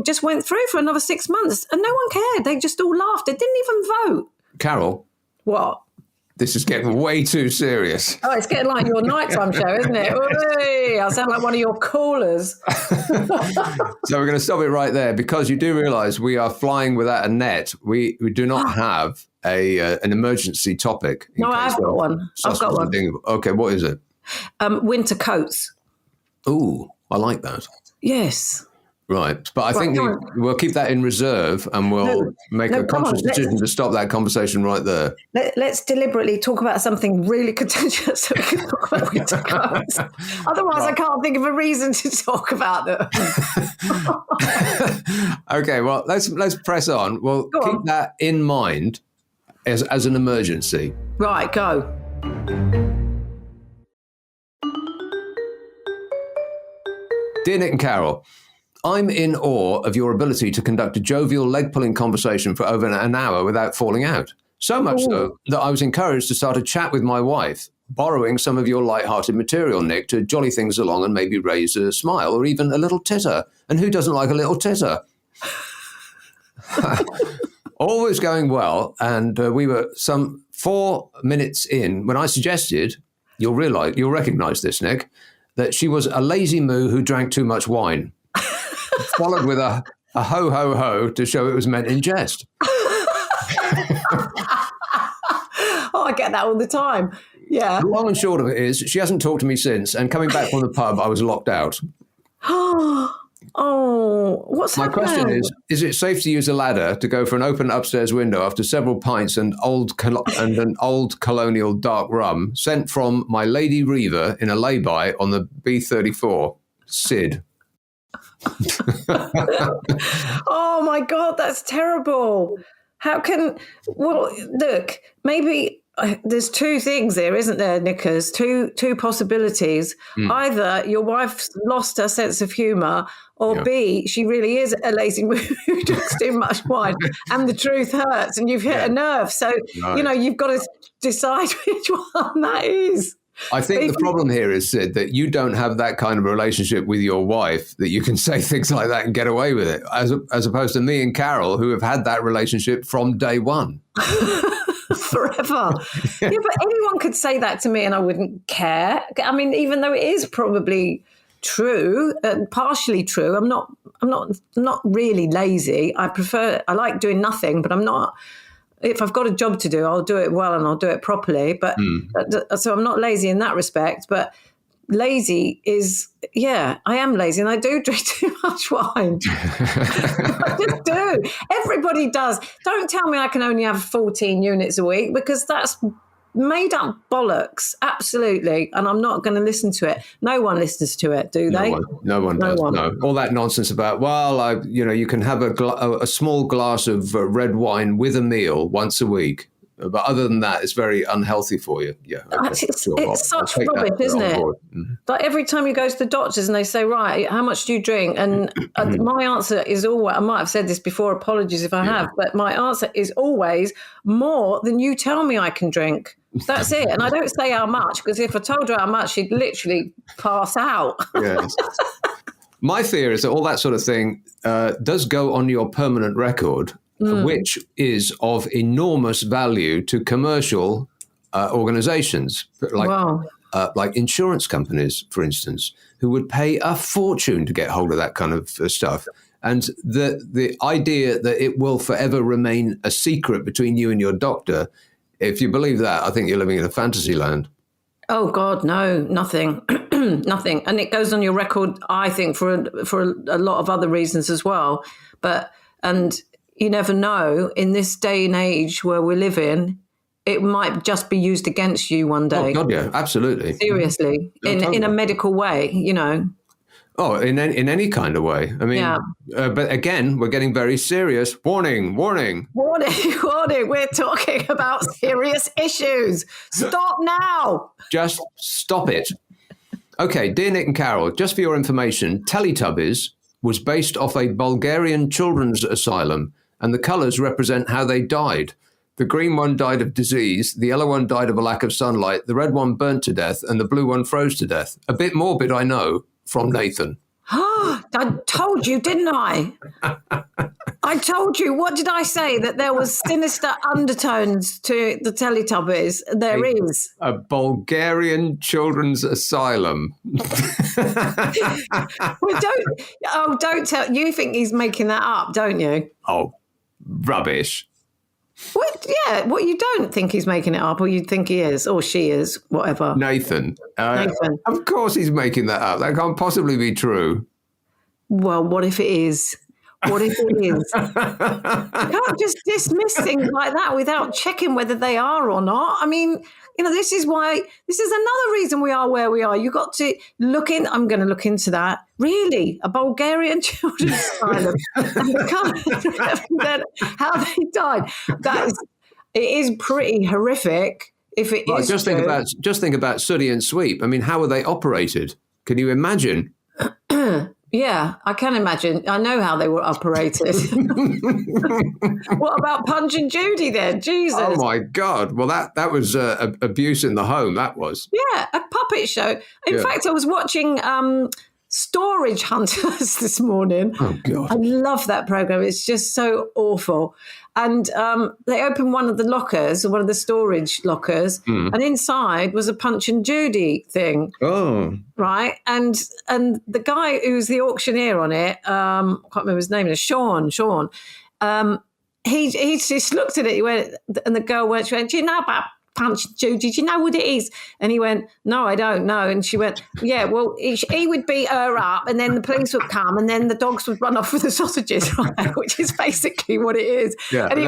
just went through for another 6 months. And no one cared. They just all laughed. They didn't even vote. Carol. What? This is getting way too serious. Oh, it's getting like your nighttime show, isn't it? Hey, I sound like one of your callers. So we're going to stop it right there because you do realise we are flying without a net. We do not have an emergency topic. No, I've got one. Okay, what is it? Winter coats. Ooh, I like that. Yes. Right, but I think we'll keep that in reserve and we'll make a conscious decision to stop that conversation right there. Let's deliberately talk about something really contentious so we can talk about winter coats. Otherwise, I can't think of a reason to talk about them. Okay, well, let's press on. We'll keep that in mind as an emergency. Right, go. Dear Nick and Carol, I'm in awe of your ability to conduct a jovial leg-pulling conversation for over an hour without falling out. So much so that I was encouraged to start a chat with my wife, borrowing some of your light-hearted material, Nick, to jolly things along and maybe raise a smile or even a little titter. And who doesn't like a little titter? All was going well, and we were some 4 minutes in when I suggested, you'll recognise this, Nick, that she was a lazy moo who drank too much wine. Followed with a ho, ho, ho to show it was meant in jest. Oh, I get that all the time. Yeah. The long and short of it is she hasn't talked to me since, and coming back from the pub, I was locked out. Oh, what's My happening? question is it safe to use a ladder to go for an open upstairs window after several pints and an old colonial dark rum sent from my Lady Reaver in a lay-by on the B-34, Sid? Oh my God, that's terrible. Look, maybe there's 2 things there, isn't there, Nickers? Two possibilities. Either your wife's lost her sense of humour, or B, she really is a lazy moo who drinks too much wine and the truth hurts and you've hit a nerve. So, you've got to decide which one that is. I think the problem here is, Sid, that you don't have that kind of relationship with your wife that you can say things like that and get away with it, as opposed to me and Carol, who have had that relationship from day one. Forever. Yeah, but anyone could say that to me and I wouldn't care. I mean, even though it is probably true, partially true, I'm not really lazy. I like doing nothing, but I'm not. If I've got a job to do, I'll do it well and I'll do it properly. But so I'm not lazy in that respect. But lazy is, I am lazy and I do drink too much wine. I just do. Everybody does. Don't tell me I can only have 14 units a week, because that's made up bollocks. Absolutely. And I'm not going to listen to it. No one listens to it, do they? No one does. No. All that nonsense about, you can have a small glass of red wine with a meal once a week. But other than that, it's very unhealthy for you. Yeah, okay, it's such rubbish, isn't it? Mm-hmm. Like every time you go to the doctors and they say, right, how much do you drink? And my answer is always, I might have said this before, apologies if I have, but my answer is always more than you tell me I can drink. That's it. And I don't say how much, because if I told her how much, she'd literally pass out. Yes. My fear is that all that sort of thing does go on your permanent record, which is of enormous value to commercial organizations, like insurance companies, for instance, who would pay a fortune to get hold of that kind of stuff. And the idea that it will forever remain a secret between you and your doctor, if you believe that, I think you're living in a fantasy land. Oh, God, no, nothing. Nothing. And it goes on your record, I think, for a lot of other reasons as well. And you never know, in this day and age where we live in, it might just be used against you one day. Oh, God, yeah, absolutely. Seriously, in a medical way, you know. Oh, in any kind of way. I mean, but again, we're getting very serious. Warning. Warning. We're talking about serious issues. Stop now. Just stop it. Okay, dear Nick and Carol, just for your information, Teletubbies was based off a Bulgarian children's asylum, and the colours represent how they died. The green one died of disease, the yellow one died of a lack of sunlight, the red one burnt to death, and the blue one froze to death. A bit morbid, I know, from Nathan. I told you, didn't I? I told you. What did I say? That there was sinister undertones to the Teletubbies. There is. A Bulgarian children's asylum. Well, don't tell. You think he's making that up, don't you? Oh, rubbish. What? Yeah. What, you don't think he's making it up, or you think he is, or she is, whatever. Nathan. Of course he's making that up. That can't possibly be true. Well, what if it is? What if it is? You can't just dismiss things like that without checking whether they are or not. I mean, this is another reason we are where we are. You got to look in. I'm going to look into that. Really? A Bulgarian children's asylum. How they died. It is pretty horrific if it is. Just think about Sooty and Sweep. I mean, how were they operated? Can you imagine? Yeah, I can imagine. I know how they were operated. What about Punch and Judy then? Jesus. Oh, my God. Well, that was abuse in the home, that was. Yeah, a puppet show. In fact, I was watching Storage Hunters this morning. Oh, God. I love that program. It's just so awful. And they opened one of the lockers, one of the storage lockers, and inside was a Punch and Judy thing. Oh. Right. And the guy who's the auctioneer on it, I can't remember his name, Sean. He just looked at it, he went, and the girl went, she went, do you know about Punch and Judy? Do you know what it is? And he went, no, I don't know. And she went, yeah, well, he would beat her up, and then the police would come, and then the dogs would run off with the sausages, right? Which is basically what it is. Yeah, and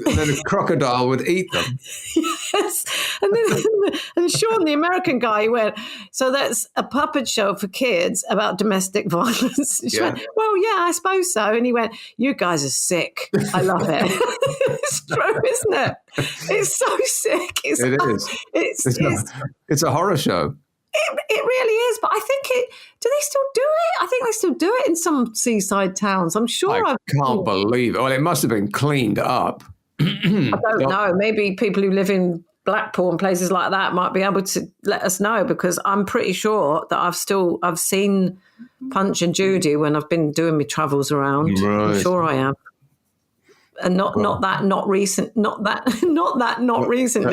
then a crocodile would eat them. Yes. And Sean, the American guy, went, so that's a puppet show for kids about domestic violence. She went, well, yeah, I suppose so. And he went, you guys are sick. I love it. It's true, isn't it? It's so sick. It's a horror show. It really is. But I think do they still do it? I think they still do it in some seaside towns. I'm sure. I can't believe it. Well, it must have been cleaned up. I don't know. Maybe people who live in Blackpool and places like that might be able to let us know, because I'm pretty sure that I've seen Punch and Judy when I've been doing my travels around. Right. I'm sure I am. And not recently.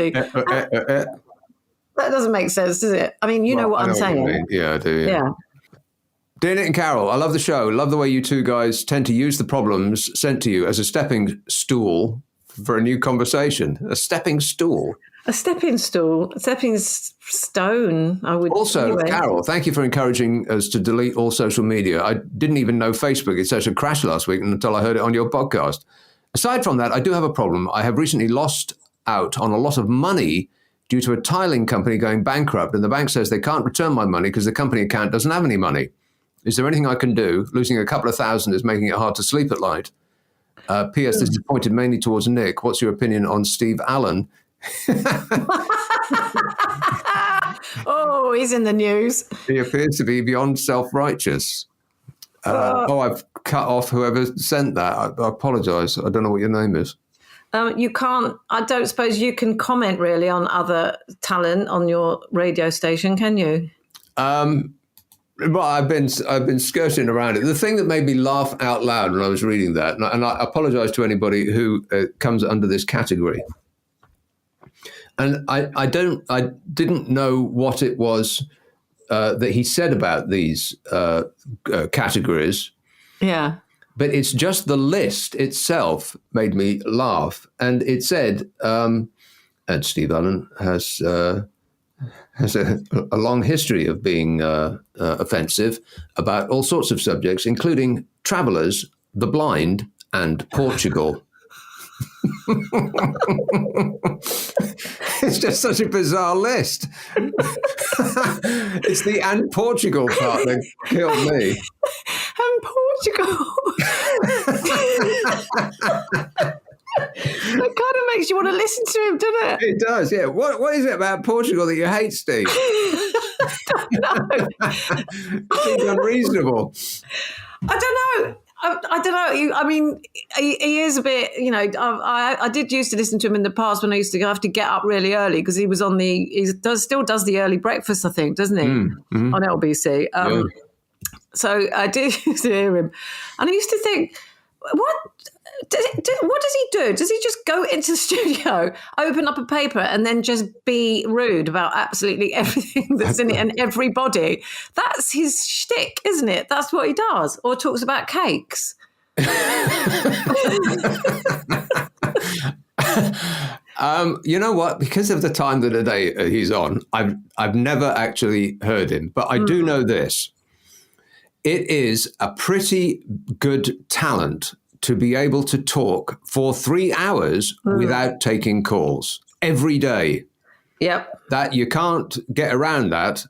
That doesn't make sense, does it? I mean, you know what I'm saying. Yeah, I do. Yeah. Dear Nick and Carol, I love the show. Love the way you two guys tend to use the problems sent to you as a stepping stool for a new conversation. A stepping stool. A stepping stool, a stepping stone, I would. Also, anyway. Carol, thank you for encouraging us to delete all social media. I didn't even know Facebook had such a crash last week until I heard it on your podcast. Aside from that, I do have a problem. I have recently lost out on a lot of money due to a tiling company going bankrupt, and the bank says they can't return my money because the company account doesn't have any money. Is there anything I can do? Losing a couple of thousand is making it hard to sleep at night. P.S. This is pointed mainly towards Nick. What's your opinion on Steve Allen? Oh, he's in the news. He appears to be beyond self-righteous. I've cut off whoever sent that. I apologise. I don't know what your name is. You can't. I don't suppose you can comment really on other talent on your radio station, can you? Well, I've been skirting around it. The thing that made me laugh out loud when I was reading that, and I apologise to anybody who comes under this category. And I didn't know what it was that he said about these categories. Yeah. But it's just the list itself made me laugh. And it said, and Steve Allen has a long history of being offensive about all sorts of subjects, including travellers, the blind, and Portugal. It's just such a bizarre list. It's the "and Portugal" part that killed me. And Portugal. It kind of makes you want to listen to him, doesn't it? It does, yeah. What is it about Portugal that you hate, Steve? I don't know. It seems unreasonable. I don't know. I don't know. I mean, he is a bit, you know, I did used to listen to him in the past when I used to have to get up really early because he was still does the early breakfast, I think, doesn't he? Mm-hmm. On LBC. Yeah. So I did used to hear him. And I used to think, what does he do? Does he just go into the studio, open up a paper and then just be rude about absolutely everything that's in it and everybody? That's his shtick, isn't it? That's what he does. Or talks about cakes. You know what? Because of the time of the day he's on, I've never actually heard him. But I do know this. It is a pretty good talent to be able to talk for 3 hours without taking calls every day. Yep. That you can't get around that.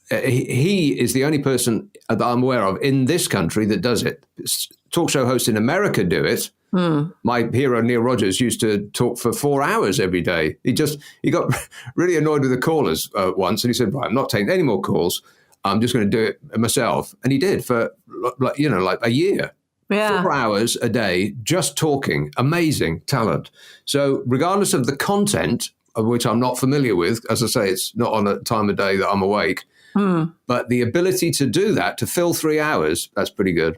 He is the only person that I'm aware of in this country that does it. Talk show hosts in America do it. My hero, Neil Rogers, used to talk for 4 hours every day. He got really annoyed with the callers once, and he said, right, I'm not taking any more calls. I'm just going to do it myself. And he did for, like a year. Yeah. 4 hours a day, just talking. Amazing talent. So regardless of the content, of which I'm not familiar with, as I say, it's not on a time of day that I'm awake, but the ability to do that, to fill 3 hours, that's pretty good.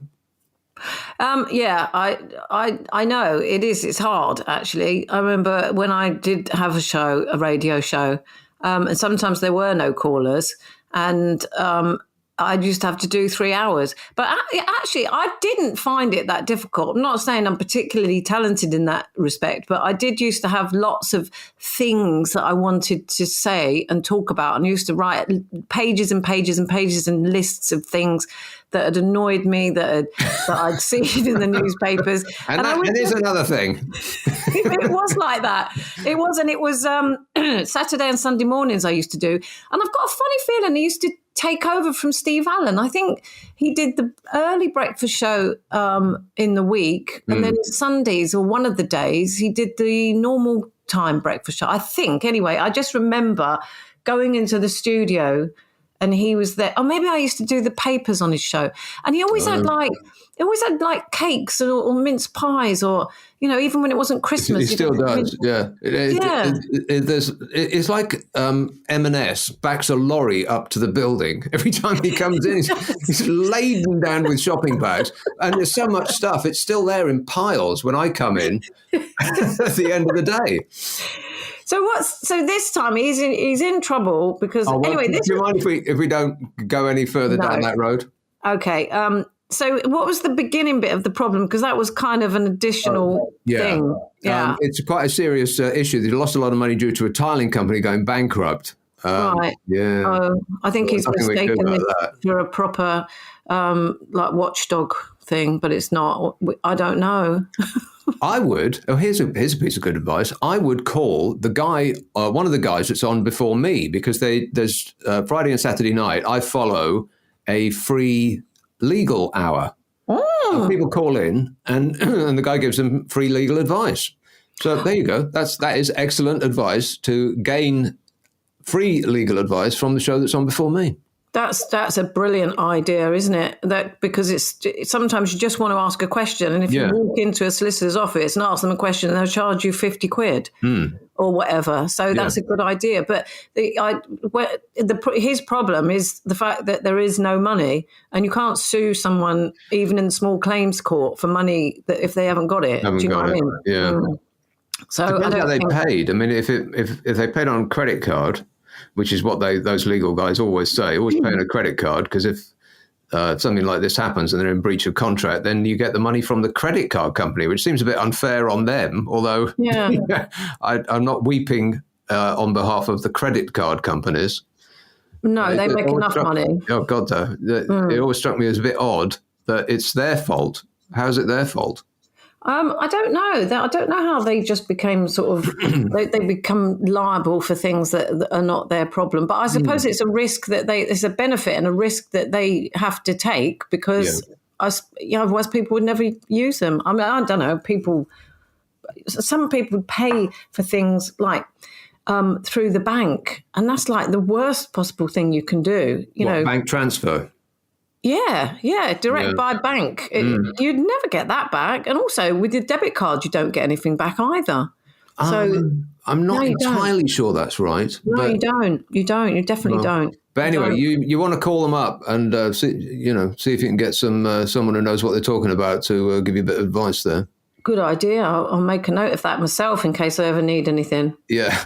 Yeah, I know it is. It's hard, actually. I remember when I did have a radio show, and sometimes there were no callers, and I used to have to do 3 hours. But actually, I didn't find it that difficult. I'm not saying I'm particularly talented in that respect, but I did used to have lots of things that I wanted to say and talk about, and used to write pages and pages and pages and lists of things that had annoyed me, that I'd seen in the newspapers. And here's another thing. It was like that. It was, and it was Saturday and Sunday mornings I used to do. And I've got a funny feeling he used to take over from Steve Allen. I think he did the early breakfast show in the week, and then Sundays or one of the days he did the normal time breakfast show. I think, anyway, I just remember going into the studio and he was there. Or maybe I used to do the papers on his show, and he always had like cakes or mince pies, or even when it wasn't Christmas. He still does, yeah. It's like M&S backs a lorry up to the building. Every time he comes in, he's laden down with shopping bags. And there's so much stuff. It's still there in piles when I come in at the end of the day. So this time he's in trouble because anyway. Do you mind if we don't go any further down that road? Okay. So what was the beginning bit of the problem? Because that was kind of an additional thing. Yeah. It's quite a serious issue. They lost a lot of money due to a tiling company going bankrupt. Right. Yeah. Oh, I think he's mistaken this for a proper like watchdog thing, but it's not. I don't know. I would. Oh, here's a piece of good advice. I would call the guy, one of the guys that's on before me, because there's Friday and Saturday night. I follow a free legal hour. And people call in, and the guy gives them free legal advice. So there you go. That is excellent advice to gain free legal advice from the show that's on before me. That's a brilliant idea, isn't it? That because it's sometimes you just want to ask a question, and if you walk into a solicitor's office and ask them a question, they'll charge you £50 or whatever. So that's a good idea. But his problem is the fact that there is no money, and you can't sue someone even in small claims court for money that if they haven't got it. Do you know what I mean? Yeah. So depends how they paid. I mean, if they paid on credit card, which is what those legal guys always say, always pay on a credit card, because if something like this happens and they're in breach of contract, then you get the money from the credit card company, which seems a bit unfair on them, although I'm not weeping on behalf of the credit card companies. No, they make enough money. Oh, God, though. It always struck me as a bit odd that it's their fault. How is it their fault? I don't know. I don't know how they just became sort of they become liable for things that are not their problem. But I suppose it's a risk that it's a benefit and a risk that they have to take because otherwise people would never use them. I mean, I don't know. Some people pay for things like through the bank, and that's like the worst possible thing you can do. You know, bank transfer. Yeah, direct by bank. You'd never get that back. And also with your debit card, you don't get anything back either. So I'm not entirely sure that's right. No, you don't. You definitely don't. But anyway, you want to call them up and see if you can get someone who knows what they're talking about to give you a bit of advice there. Good idea. I'll make a note of that myself in case I ever need anything. Yeah.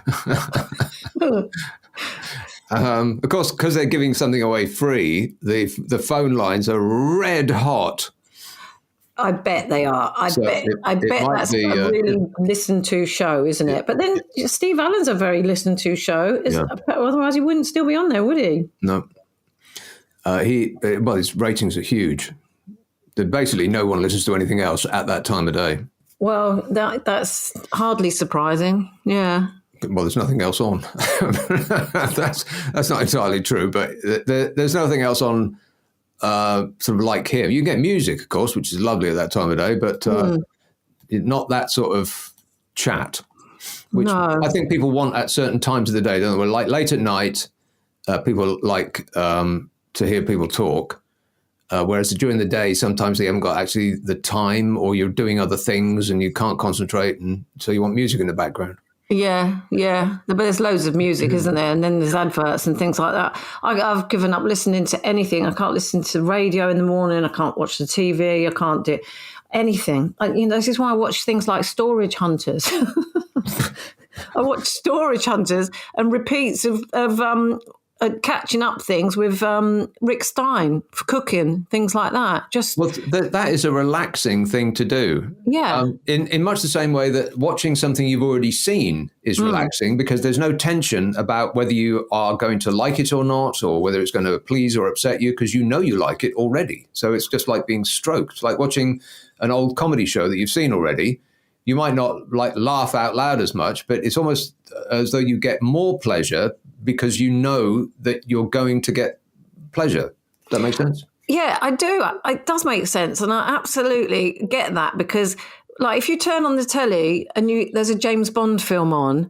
Of course, because they're giving something away free, the phone lines are red hot. I bet they are. I bet that's a really listened to show, isn't it? But then Steve Allen's a very listened to show. Otherwise, he wouldn't still be on there, would he? No. His ratings are huge. Basically, no one listens to anything else at that time of day. Well, that's hardly surprising. Yeah. Well, there's nothing else on. That's not entirely true, but there's nothing else on sort of like him. You get music, of course, which is lovely at that time of day, but not that sort of chat, which I think people want at certain times of the day, don't they? Like late at night, people like to hear people talk, whereas during the day, sometimes they haven't got actually the time, or you're doing other things and you can't concentrate, and so you want music in the background. Yeah. But there's loads of music, isn't there? And then there's adverts and things like that. I've given up listening to anything. I can't listen to radio in the morning. I can't watch the TV. I can't do anything. This is why I watch things like Storage Hunters. I watch Storage Hunters and repeats of catching up things with Rick Stein for cooking, things like that. That is a relaxing thing to do. Yeah. In much the same way that watching something you've already seen is relaxing, because there's no tension about whether you are going to like it or not, or whether it's going to please or upset you, because you know you like it already. So it's just like being stroked, like watching an old comedy show that you've seen already. You might not laugh out loud as much, but it's almost as though you get more pleasure because you know that you're going to get pleasure. Does that make sense? Yeah, I do. It does make sense. And I absolutely get that, because like if you turn on the telly and there's a James Bond film on,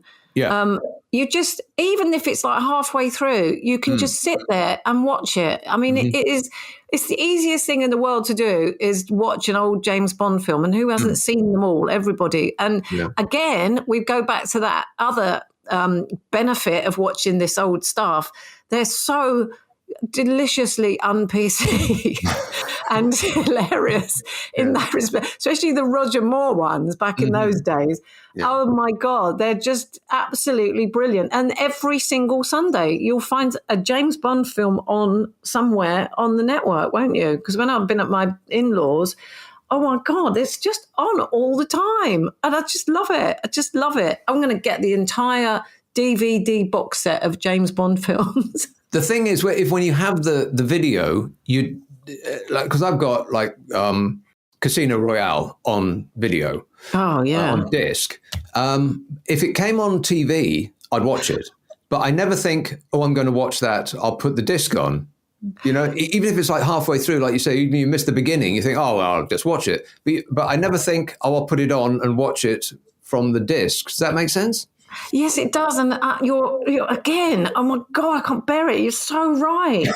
you just, even if it's like halfway through, you can just sit there and watch it. I mean, it's the easiest thing in the world to do is watch an old James Bond film. And who hasn't seen them all? Everybody. And again, we go back to that other benefit of watching this old stuff. They're so deliciously un-PC and hilarious in that respect, especially the Roger Moore ones back in those days. Oh my God, they're just absolutely brilliant. And every single Sunday you'll find a James Bond film on somewhere on the network, won't you? Because when I've been at my in-laws, oh my God, it's just on all the time. And I just love it. I just love it. I'm going to get the entire DVD box set of James Bond films. The thing is, when you have the video, you like, because I've got like Casino Royale on video, on disc. If it came on TV, I'd watch it, but I never think, oh, I'm going to watch that. I'll put the disc on. You know, even if it's like halfway through, like you say, you miss the beginning, you think, oh, well, I'll just watch it. But I never think, oh, I'll put it on and watch it from the disc. Does that make sense? Yes, it does. And you're again, oh my God, I can't bear it. You're so right.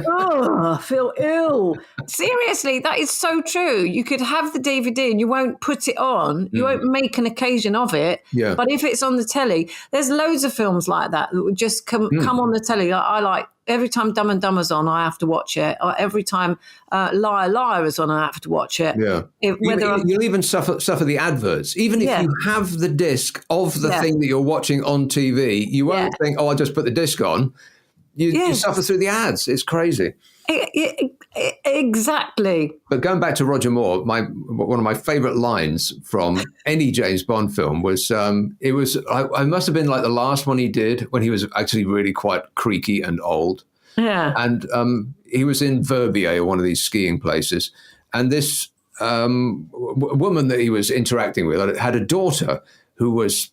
Oh, I feel ill. Seriously, that is so true. You could have the DVD and you won't put it on. You won't make an occasion of it. Yeah. But if it's on the telly, there's loads of films like that would just come on the telly. I like every time Dumb and Dumber's on, I have to watch it. Or every time Liar Liar is on, I have to watch it. Yeah. You'll even suffer the adverts. Even if you have the disc of the thing that you're watching on TV, you won't think, oh, I'll just put the disc on. You suffer through the ads. It's crazy. Exactly. But going back to Roger Moore, one of my favourite lines from any James Bond film was, I must have been like the last one he did when he was actually really quite creaky and old. Yeah. And he was in Verbier, one of these skiing places, and this woman that he was interacting with had a daughter who was,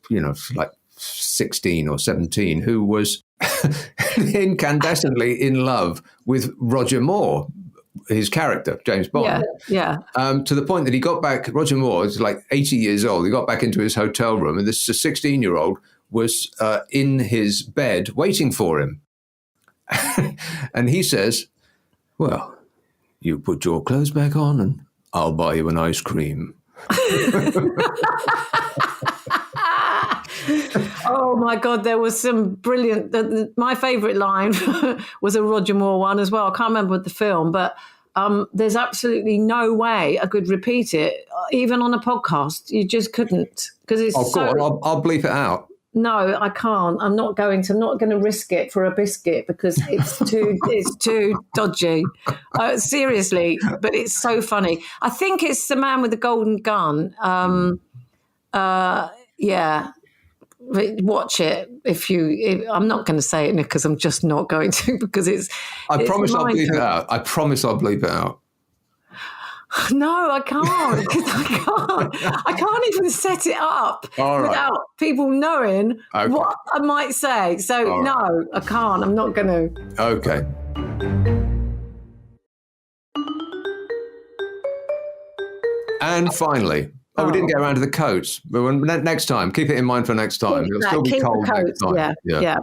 like 16 or 17, who was incandescently in love with Roger Moore, his character, James Bond. Yeah. To the point that he got back, Roger Moore is like 80 years old. He got back into his hotel room, and this 16-year-old was in his bed waiting for him. And he says, well, you put your clothes back on and I'll buy you an ice cream. Oh my God, there was some brilliant. My favourite line was a Roger Moore one as well. I can't remember the film, but there's absolutely no way I could repeat it, even on a podcast. You just couldn't, because it's I'll bleep it out. No, I can't. I'm not going to risk it for a biscuit because it's too dodgy. Seriously, but it's so funny. I think it's the man with the golden gun. Yeah. Watch it I'm not going to say it, Nick, because I'm just not going to, because I promise I'll bleep it out. I promise I'll bleep it out. No, I can't. I can't even set it up without people knowing what I might say. So no, I can't. I'm not going to. Okay. And finally, we didn't get around to the coats. But next time, keep it in mind for next time. It'll still be cold next time. Yeah.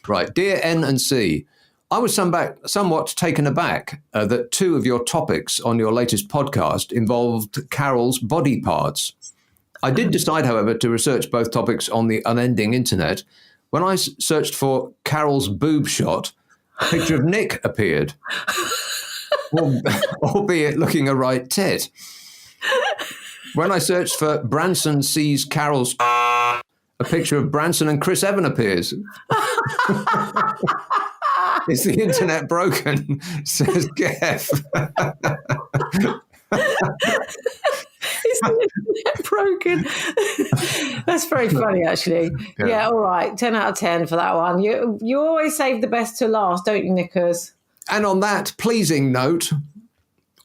Right. Dear N and C, I was somewhat taken aback that two of your topics on your latest podcast involved Carol's body parts. I did decide, however, to research both topics on the unending internet. When I searched for Carol's boob shot, a picture of Nick appeared, albeit looking a right tit. When I searched for Branson sees Carol's, a picture of Branson and Chris Evan appears. Is the internet broken? Says Geff. Is the internet broken? That's very funny, actually. Yeah, all right. 10 out of 10 for that one. You always save the best to last, don't you, Nickers? And on that pleasing note,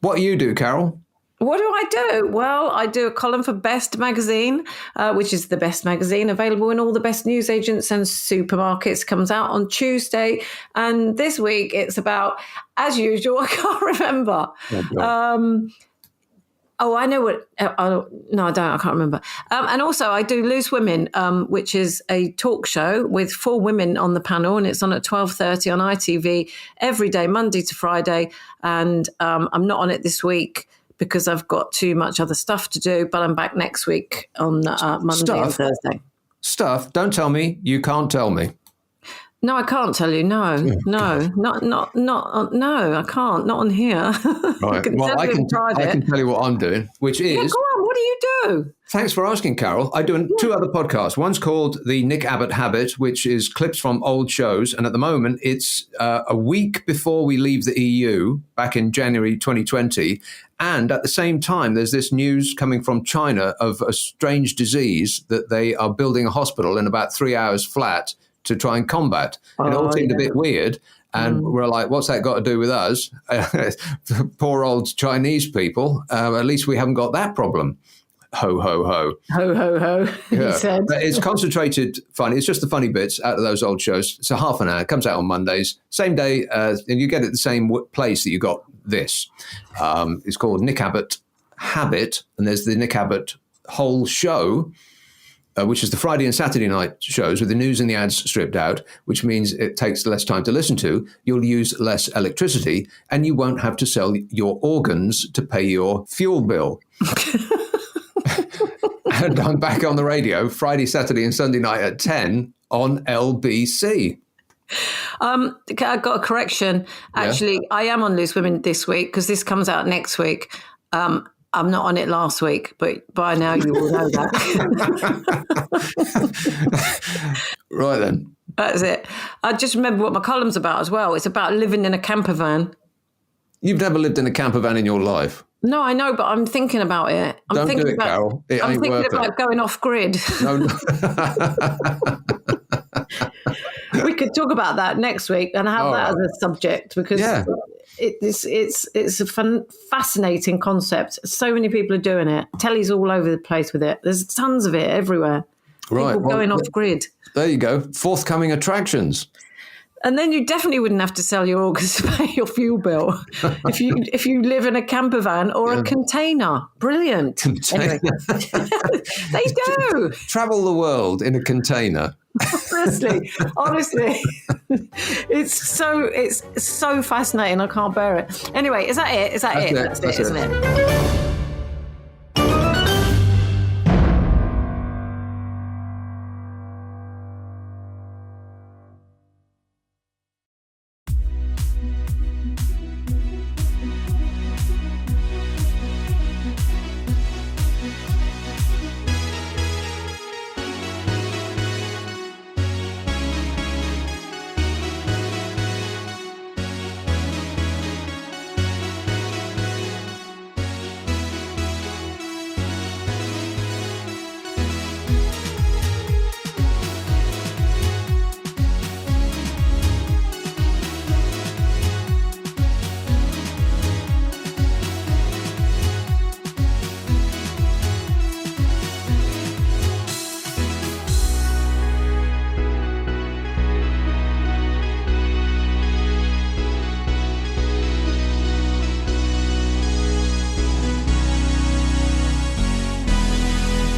what do you do, Carol? What do I do? Well, I do a column for Best Magazine, which is the best magazine available in all the best newsagents and supermarkets. Comes out on Tuesday. And this week it's about, as usual, I can't remember. Oh, I know what. No, I don't. I can't remember. And also, I do Loose Women, which is a talk show with 4 women on the panel, and it's on at 12:30 on ITV every day, Monday to Friday. And I'm not on it this week because I've got too much other stuff to do. But I'm back next week on Monday and Thursday. Stuff? Don't tell me. You can't tell me. No, I can't tell you. No, I can't. Not on here. Right. Well, I can tell you what I'm doing, which is... Yeah, go on. What do you do? Thanks for asking, Carol. I do 2 other podcasts. One's called the Nick Abbot Habit, which is clips from old shows. And at the moment, it's a week before we leave the EU, back in January 2020. And at the same time, there's this news coming from China of a strange disease that they are building a hospital in about 3 hours flat to try and combat. It all seemed a bit weird. And we're like, what's that got to do with us? Poor old Chinese people. At least we haven't got that problem. Ho, ho, ho. Ho, ho, ho, Yeah. he said. But it's concentrated funny. It's just the funny bits out of those old shows. It's a half an hour. It comes out on Mondays. Same day, and you get it at the same place that you got this. It's called Nick Abbot Habit, and there's the Nick Abbot whole show, which is the Friday and Saturday night shows with the news and the ads stripped out, which means it takes less time to listen to. You'll use less electricity, and you won't have to sell your organs to pay your fuel bill. And I'm back on the radio Friday, Saturday, and Sunday night at 10 on LBC. I got a correction. Actually, I am on Loose Women this week because this comes out next week. I'm not on it last week, but by now you all know that. Right then. That's it. I just remember what my column's about as well. It's about living in a camper van. You've never lived in a camper van in your life. No, I know, but I'm thinking about it. Don't do it, Carol. It I'm ain't thinking worth about it. going off grid. No. We could talk about that next week and have that as a subject because it's a fascinating concept. So many people are doing it. Telly's all over the place with it. There's tons of it everywhere. Right. People going off grid. There you go. Forthcoming attractions. And then you definitely wouldn't have to sell your organs to pay your fuel bill if you live in a camper van or a container. Brilliant. Anyway. They do. Travel the world in a container. Honestly, it's so fascinating. I can't bear it. Anyway, is that it? That's it, isn't it?